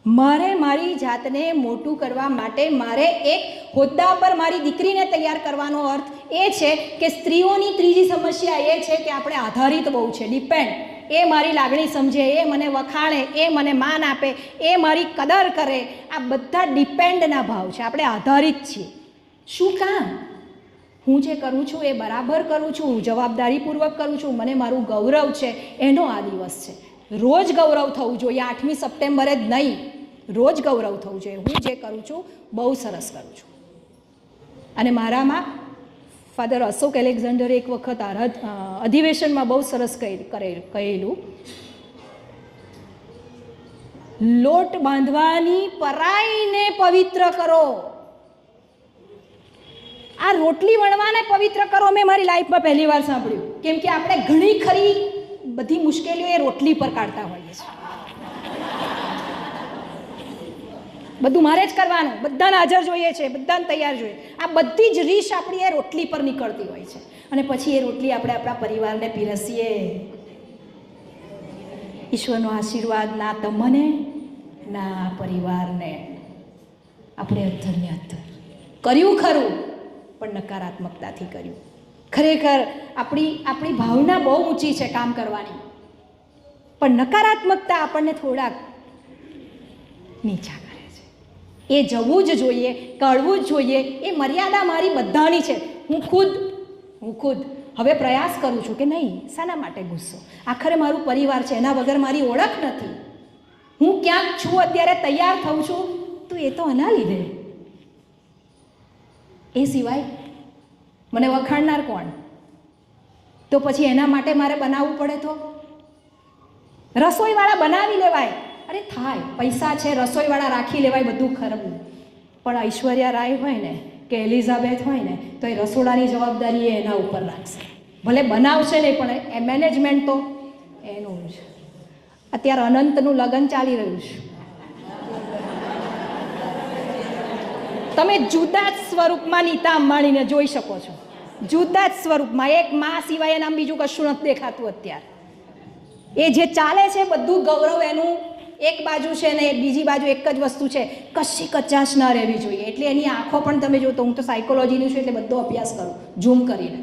મારે મારી જાતને મોટું કરવા માટે મારે એક હોદ્દા પર મારી દીકરીને તૈયાર કરવાનો અર્થ એ છે કે સ્ત્રીઓની ત્રીજી સમસ્યા એ છે કે આપણે આધારિત બહુ છે, ડિપેન્ડ. એ મારી લાગણી સમજે, એ મને વખાણે, એ મને માન આપે, એ મારી કદર કરે, આ બધા ડિપેન્ડના ભાવ છે. આપણે આધારિત છીએ. શું કામ? હું જે કરું છું એ બરાબર કરું છું, જવાબદારીપૂર્વક કરું છું, મને મારું ગૌરવ છે, એનો આ દિવસ છે. રોજ ગૌરવ થવું જોઈએ, 8મી સપ્ટેમ્બરે જ નહીં, રોજ ગૌરવ થવું જોઈએ. હું જે કરું છું બહુ સરસ કરું છું. અને મારામાં ફાધર અશોક એલેક્ઝાન્ડરે એક વખત અધિવેશનમાં બહુ સરસ કહેલું, લોટ બાંધવાની પરાઈને પવિત્ર કરો. આ રોટલી વણવાને પવિત્ર કરો મેં મારી લાઈફમાં પહેલી વાર સાંભળ્યું. કેમ કે આપણે ઘણી ખરી બધી મુશ્કેલીઓ એ રોટલી પર કાઢતા હોઈએ છીએ. બધું મારે જ કરવાનું, બધાને હાજર જોઈએ છે, બધાને તૈયાર જોઈએ. આ બધી જ રીશ આપણી એ રોટલી પર નીકળતી હોય છે. અને પછી એ રોટલી આપણે આપણા પરિવારને પીરસીએ. ઈશ્વરનો આશીર્વાદ ના તમને ના પરિવારને. આપણે અધ્ધરને અધ્ધર કર્યું ખરું, પણ નકારાત્મકતાથી કર્યું. ખરેખર આપણી ભાવના બહુ ઊંચી છે કામ કરવાની, પણ નકારાત્મકતા આપણને થોડાક નીચા કરે છે. એ જવું જ જોઈએ, કળવું જ જોઈએ. એ મર્યાદા મારી બધાની છે. હું ખુદ હવે પ્રયાસ કરું છું કે નહીં, શાના માટે ગુસ્સો? આખરે મારું પરિવાર છે, એના વગર મારી ઓળખ નથી. હું ક્યાંક છું અત્યારે, તૈયાર થઉં છું, તો એ તો આના લીધે. એ સિવાય મને વખાણનાર કોણ? તો પછી એના માટે મારે બનાવવું પડે તો રસોઈવાળા બનાવી લેવાય. અરે થાય, પૈસા છે, રસોઈવાળા રાખી લેવાય, બધું ખરું. પણ ઐશ્વર્યા રાય હોય ને કે એલિઝાબેથ હોય ને, તો એ રસોડાની જવાબદારી એ એના ઉપર રાખશે. ભલે બનાવશે નહીં, પણ એ મેનેજમેન્ટ તો એનું જ. અત્યારે અનંતનું લગ્ન ચાલી રહ્યું છે. તમે જુદા જ સ્વરૂપમાં નીતા અંબાણીને જોઈ શકો છો. જુદા જ સ્વરૂપમાં, એક માં સિવાય એનામ બીજું કશું નથી દેખાતું અત્યારે. એ જે ચાલે છે બધું ગૌરવ એનું એક બાજુ છે ને બીજી બાજુ એક જ વસ્તુ છે, કશી કચાશ ન રહેવી જોઈએ. એટલે એની આંખો પણ તમે જો, તો હું તો સાયકોલોજીનું છું એટલે બધો અભ્યાસ કરું ઝૂમ કરીને.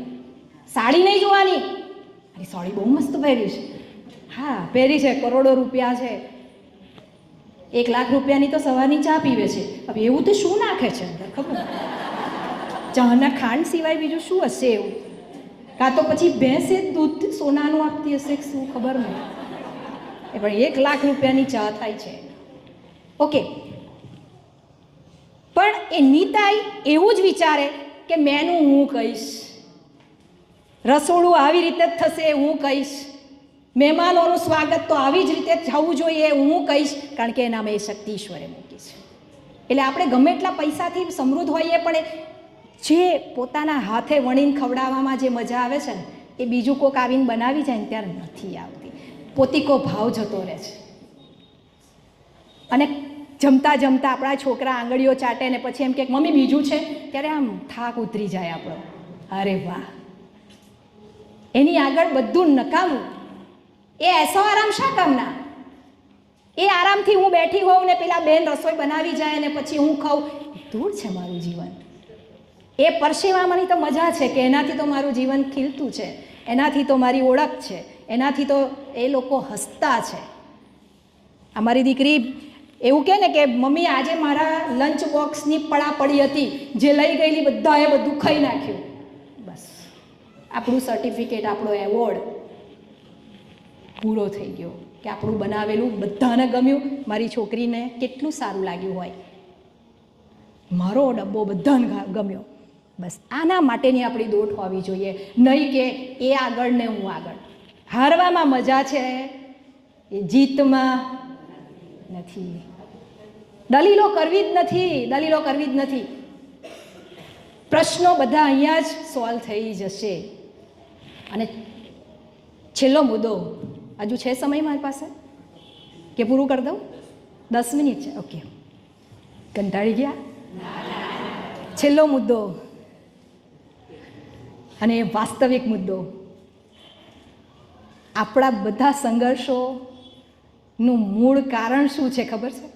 સાડી નહીં જોવાની, અરે સાડી બહુ મસ્ત પહેરી છે, હા પહેરી છે, કરોડો રૂપિયા છે, 1 લાખ રૂપિયાની તો સવારની ચા પીવે છે. હવે એવું તો શું નાખે છે અંદર ખબર? ચાના ખાંડ સિવાય બીજું શું હશે એવું? કાં તો પછી ભેંસે દૂધ સોનાનું આપતી હશે, શું ખબર નહીં. એ પણ 1 લાખ રૂપિયાની ચા થાય છે. ઓકે, પણ એ નીતાઈ એવું જ વિચારે કે મેનું હું કહીશ, રસોડું આવી રીતે જ થશે હું કહીશ, મહેમાનોનું સ્વાગત તો આવી જ રીતે થવું જોઈએ હું કહીશ, કારણ કે એનામાં એ શક્તિ ઈશ્વરે મૂકી છે. એટલે આપણે ગમે એટલા પૈસાથી સમૃદ્ધ હોઈએ, પણ જે પોતાના હાથે વણીને ખવડાવવામાં જે મજા આવે છે ને, એ બીજું કોક આવીને બનાવી જાય ને ત્યારે નથી આવતી. પોતીકો ભાવ જતો રહે છે. અને જમતા જમતા આપણા છોકરા આંગળીઓ ચાટે ને પછી એમ કે મમ્મી બીજું છે, ત્યારે આમ થાક ઉતરી જાય આપણો. અરે વાહ, એની આગળ બધું નકામું. એ એસો આરામ શા કામના? એ આરામથી હું બેઠી હોઉં ને પેલા બેન રસોઈ બનાવી જાય ને પછી હું ખાઉં, દૂર છે મારું જીવન. એ પરસેવામાંની તો મજા છે કે એનાથી તો મારું જીવન ખીલતું છે, એનાથી તો મારી ઓળખ છે, એનાથી તો એ લોકો હસતા છે. અમારી દીકરી એવું કહે ને કે મમ્મી આજે મારા લંચ બોક્સની પડાપડી હતી, જે લઈ ગયેલી બધાએ બધું ખાઈ નાખ્યું. બસ આપણું સર્ટિફિકેટ, આપણો એવોર્ડ પૂરો થઈ ગયો કે આપણું બનાવેલું બધાને ગમ્યું, મારી છોકરીને કેટલું સારું લાગ્યું હોય, મારો ડબ્બો બધાને ગમ્યો. બસ આના માટેની આપણી દોટ હોવી જોઈએ, નહીં કે એ આગળ ને હું આગળ. હારવામાં મજા છે, એ જીતમાં નથી. દલીલો કરવી જ નથી. પ્રશ્નો બધા અહીંયા જ સોલ્વ થઈ જશે. અને છેલ્લો મુદ્દો, હજુ છે સમય મારી પાસે કે પૂરું કરી દઉં? 10 મિનિટ છે, ઓકે. કંટાળી ગયા? છેલ્લો મુદ્દો, અને વાસ્તવિક મુદ્દો, આપણા બધા સંઘર્ષોનું મૂળ કારણ શું છે ખબર છે?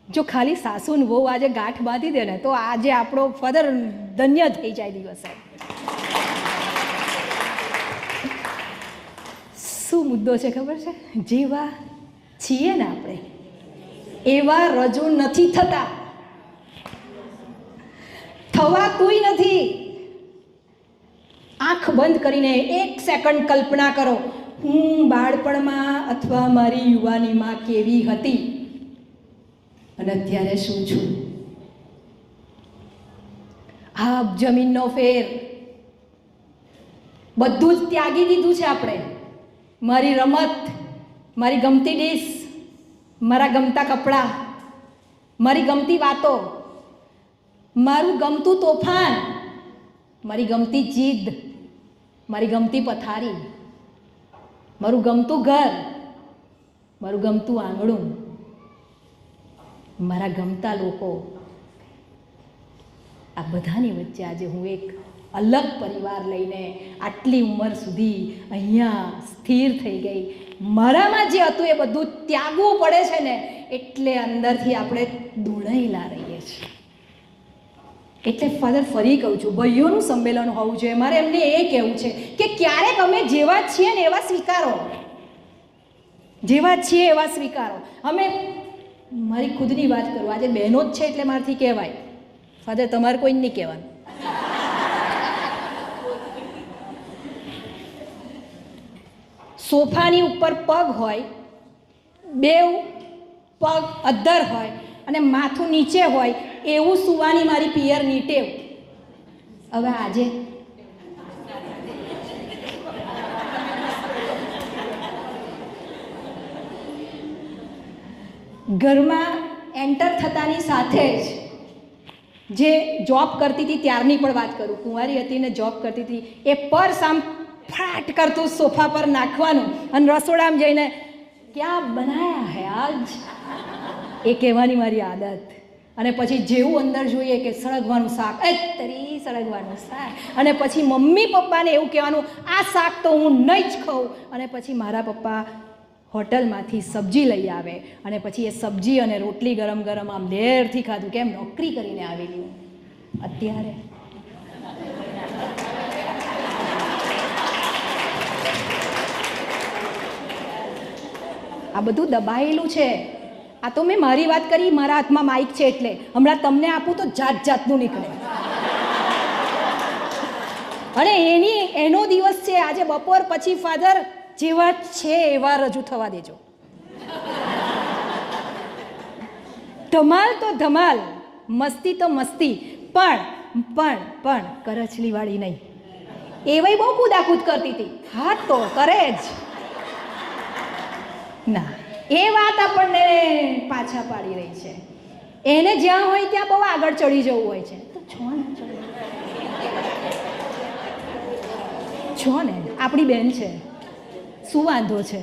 જો ખાલી સાસુ ને વહુ આજે ગાંઠ બાંધી દે ને, તો આજે આપણો ફાધર ધન્ય થઈ જાય દિવસે. શું મુદ્દો છે ખબર છે? જેવા છીએ ને આપણે એવા રજૂ નથી થવાતુંય નથી. આંખ બંધ કરીને 1 સેકન્ડ કલ્પના કરો, હું બાળપણમાં અથવા મારી યુવાનીમાં કેવી હતી અને અત્યારે શું છું. આ જમીનનો ફેર, બધું જ ત્યાગી દીધું છે આપણે. મારી રમત, મારી ગમતી ડીશ, મારા ગમતા કપડાં, મારી ગમતી વાતો, મારું ગમતું તોફાન, મારી ગમતી જીદ, મારી ગમતી પથારી, મારું ગમતું ઘર, મારું ગમતું આંગણું, મારા ગમતા લોકો, આ બધાની વચ્ચે આજે હું એક અલગ પરિવાર લઈને આટલી ઉંમર સુધી અહીંયા સ્થિર થઈ ગઈ. મારામાં જે હતું એ બધું ત્યાગવું પડે છે ને, એટલે અંદરથી આપણે દુણાયેલા રહીએ છીએ. એટલે ફાધર ફરી કહું છું, ભાઈઓનું સંમેલન હોવું જોઈએ. મારે એમને એ કહેવું છે કે ક્યારેક અમે જેવા છીએ ને એવા સ્વીકારો, જેવા છીએ એવા સ્વીકારો. અમે, મારી ખુદની વાત કરું, આજે બહેનો જ છે એટલે મારાથી કહેવાય, ફાધર તમારે કોઈ નહીં કહેવાનું. સોફાની ઉપર પગ હોય, બેવ પગ અદ્ધર હોય અને માથું નીચે હોય, એવું સુવાની મારી પિયરની ટેવ. હવે આજે ઘરમાં એન્ટર થતાની સાથે જ જે જોબ કરતી હતી ત્યારની પણ વાત કરું, કુંવારી હતી ને જોબ કરતી હતી, એ પર્સ આમ ફાટ કરતું સોફા પર નાખવાનું અને રસોડામાં જઈને ક્યાં બનાયા હે આજ, એ કહેવાની મારી આદત. અને પછી જેવું અંદર જોઈએ કે સળગવાનું શાક, તરી સળગવાનું શાક, અને પછી મમ્મી પપ્પાને એવું કહેવાનું આ શાક તો હું નહીં જ ખાઉં. અને પછી મારા પપ્પા હોટલમાંથી સબ્જી લઈ આવે અને પછી એ સબ્જી અને રોટલી ગરમ ગરમ આમ લેરથી ખાધું. કેમ, નોકરી કરીને આવેલી હું. અત્યારે આ બધું દબાયેલું છે. આ તો મેં મારી વાત કરી, મારા હાથમાં માઇક છે એટલે. હમણાં તમને આપું તો જાત જાતનું નીકળે. અને એનો દિવસ છે આજે. બપોર પછી ફાધર જેવા છે એવા રજૂ થવા દેજો. ધમાલ તો ધમાલ, મસ્તી તો મસ્તી, પણ કરચલીવાળી નહીં. એવાય બહુ કૂદાકૂદ કરતી હતી. હા તો કરે જ ના, એ વાત આપણને પાછા પાડી રહી છે. એને જ્યાં હોય ત્યાં બહુ આગળ ચડી જવું હોય છે. તો છો ને આપણી બેન છે, શું વાંધો છે?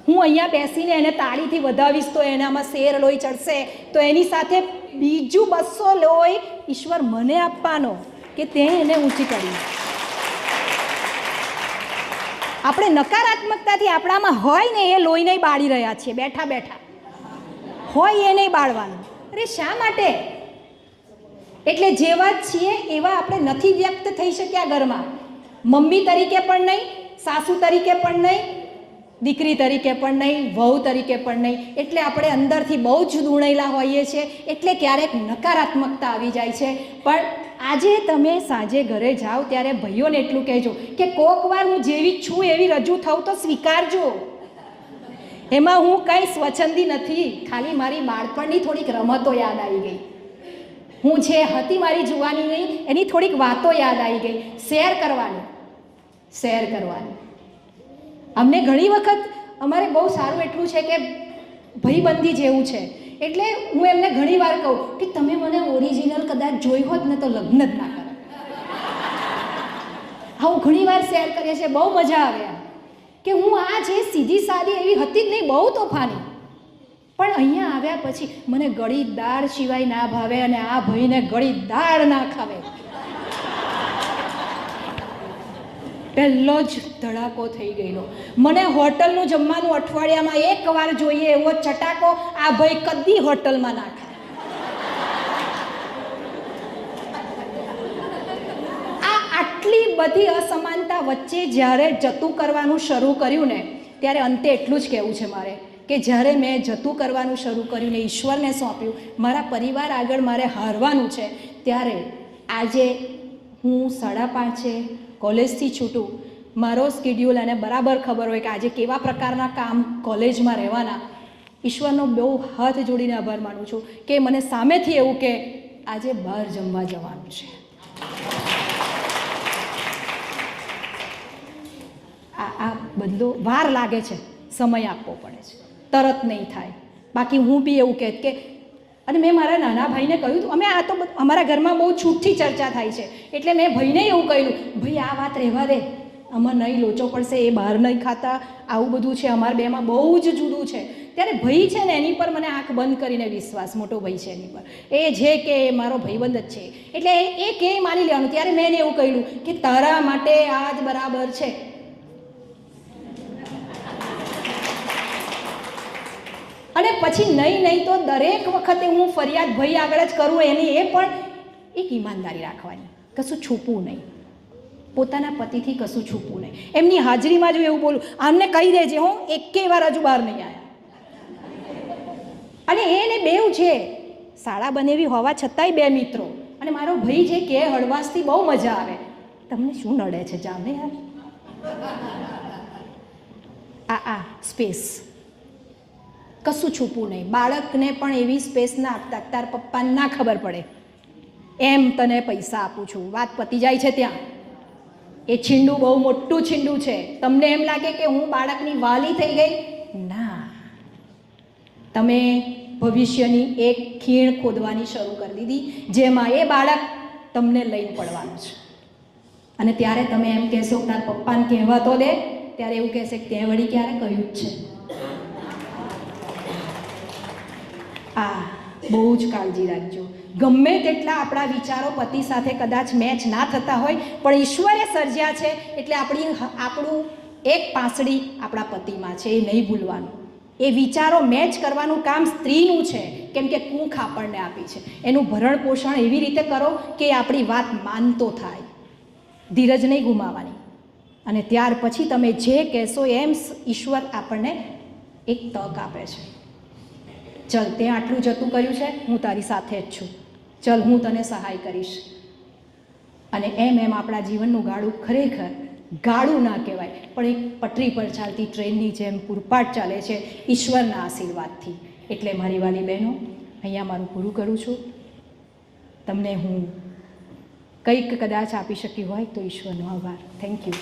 હું અહીંયા બેસીને એને તાળીથી વધાવીશ તો એનામાં શેર લોહી ચડશે, તો એની સાથે બીજું 200 લોહી ઈશ્વર મને આપવાનો કે તે એને ઊંચી કરી. આપણે નકારાત્મકતાથી આપણામાં હોય ને એ લોહી નહીં બાળી રહ્યા છીએ. બેઠા બેઠા હોય એ નહીં બાળવાનું. અરે શા માટે? એટલે જેવા છીએ એવા આપણે નથી વ્યક્ત થઈ શક્યા ઘરમાં. મમ્મી તરીકે પણ નહીં, સાસુ તરીકે પણ નહીં, દીકરી તરીકે પણ નહીં, વહુ તરીકે પણ નહીં. એટલે આપણે અંદરથી બહુ જ દુણેલા હોઈએ છીએ. એટલે ક્યારેક નકારાત્મકતા આવી જાય છે. પણ આજે તમે સાંજે ઘરે જાઓ ત્યારે ભાઈઓને એટલું કહેજો કે કોક વાર હું જેવી છું એવી રજૂ થઉં તો સ્વીકારજો. એમાં હું કંઈ સ્વચ્છંદી નથી, ખાલી મારી બાળપણની થોડીક રમતો યાદ આવી ગઈ. હું જે હતી મારી જુવાનીની એની થોડીક વાતો યાદ આવી ગઈ. શેર કરવાની. અમને ઘણી વખત અમારે બહુ સારું એટલું છે કે ભાઈબંધી જેવું છે. એટલે હું એમને ઘણી વાર કહું કે તમે મને ઓરિજિનલ કદાચ જોઈ હોત ને તો લગ્ન જ ના કરો. હા, હું ઘણી વાર શેર કરીએ છીએ, બહુ મજા આવે કે હું આ જે સીધી સાદી એવી હતી જ નહીં, બહુ તોફાની. પણ અહીંયા આવ્યા પછી મને ગળી દાળ સિવાય ના ભાવે અને આ ભાઈને ગળી દાળ ના ખાવે. પહેલો જ ધડાકો થઈ ગયેલો. મને હોટલનું જમવાનું અઠવાડિયામાં એકવાર જોઈએ એવો ચટાકો આ ભાઈ કદી હોટલમાં ના ખાય. આ આટલી બધી અસમાનતા વચ્ચે જ્યારે જતું કરવાનું શરૂ કર્યું ને, ત્યારે અંતે એટલું જ કહેવું છે મારે કે જ્યારે મેં જતું કરવાનું શરૂ કર્યું ને ઈશ્વરને સોંપ્યું, મારા પરિવાર આગળ મારે હારવાનું છે, ત્યારે આજે હું 5:30 કોલેજથી છૂટું. મારો સ્કેડ્યુલ અને બરાબર ખબર હોય કે આજે કેવા પ્રકારના કામ કોલેજમાં રહેવાના. ઈશ્વરનો બહુ હાથ જોડીને આભાર માનું છું કે મને સામેથી એવું કે આજે બહાર જમવા જવાનું છે. આ બદલો વાર લાગે છે, સમય આપવો પડે છે, તરત નહીં થાય. બાકી હું બી એવું કહેત કે, અને મેં મારા નાના ભાઈને કહ્યું હતું, અમે આ તો અમારા ઘરમાં બહુ છૂટથી ચર્ચા થાય છે, એટલે મેં ભાઈને એવું કહ્યું, ભાઈ આ વાત રહેવા દે, આમાં નહીં લોચો પડશે, એ બહાર નહીં ખાતા, આવું બધું છે, અમારા બેમાં બહુ જ જુદું છે. ત્યારે ભાઈ છે ને એની પર મને આંખ બંધ કરીને વિશ્વાસ, મોટો ભાઈ છે એની પર, એ જે કે એ મારો ભાઈબંધ જ છે, એટલે એ કે માની લેવાનું. ત્યારે મેં એને એવું કહ્યું કે તારા માટે આ જ બરાબર છે. અને પછી નહીં તો દરેક વખતે હું ફરિયાદ ભાઈ આગળ જ કરું, એની એ પણ એક ઈમાનદારી રાખવાની, કશું છૂપવું નહીં, પોતાના પતિથી કશું છૂપવું નહીં. એમની હાજરીમાં જો એવું બોલું, આમને કહી દેજે હું એકેય વાર હજુ બહાર નહીં આવ્યા. અને એને બેવ છે શાળા બનેવી હોવા છતાંય બે મિત્રો, અને મારો ભાઈ જે કે હળવાશથી બહુ મજા આવે. તમને શું નડે છે જાને યાર? આ સ્પેસ, કશું છૂપવું નહીં. બાળકને પણ એવી સ્પેસ ના આપતા તાર પપ્પાને ના ખબર પડે એમ તને પૈસા આપું છું, વાત પતી જાય છે ત્યાં. એ છીંડું બહુ મોટું છીંડું છે. તમને એમ લાગે કે હું બાળકની વાલી થઈ ગઈ? ના, તમે ભવિષ્યની એક ખીણ ખોદવાની શરૂ કરી દીધી, જેમાં એ બાળક તમને લઈને પડવાનું છે. અને ત્યારે તમે એમ કહેશો તાર પપ્પાને કહેવા તો દે, ત્યારે એવું કહેશે કે તે વળી ક્યારે કહ્યું જ છે. બહુ જ કાળજી રાખજો. ગમે તેટલા આપણા વિચારો પતિ સાથે કદાચ મેચ ના થતા હોય, પણ ઈશ્વરે સર્જ્યા છે એટલે આપણું એક પાંસળી આપણા પતિમાં છે, એ નહીં ભૂલવાનું. એ વિચારો મેચ કરવાનું કામ સ્ત્રીનું છે, કેમ કે કૂખ આપણને આપી છે. એનું ભરણ પોષણ એવી રીતે કરો કે આપણી વાત માનતો થાય. ધીરજ નહીં ગુમાવવાની. અને ત્યાર પછી તમે જે કહેશો એમ ઈશ્વર આપણને એક તક આપે છે. ચલ, તે આટલું જતું કર્યું છે, હું તારી સાથે જ છું, ચલ હું તને સહાય કરીશ. અને એમ આપણા જીવનનું ગાડું ખરેખર ગાડું ના કહેવાય, પણ એક પટરી પર ચાલતી ટ્રેનની જેમ પૂરપાટ ચાલે છે ઈશ્વરના આશીર્વાદથી. એટલે મારી વાલી બહેનો, અહીંયા મારું પૂરું કરું છું. તમને હું કંઈક કદાચ આપી શકી હોય તો ઈશ્વરનો આભાર. Thank you.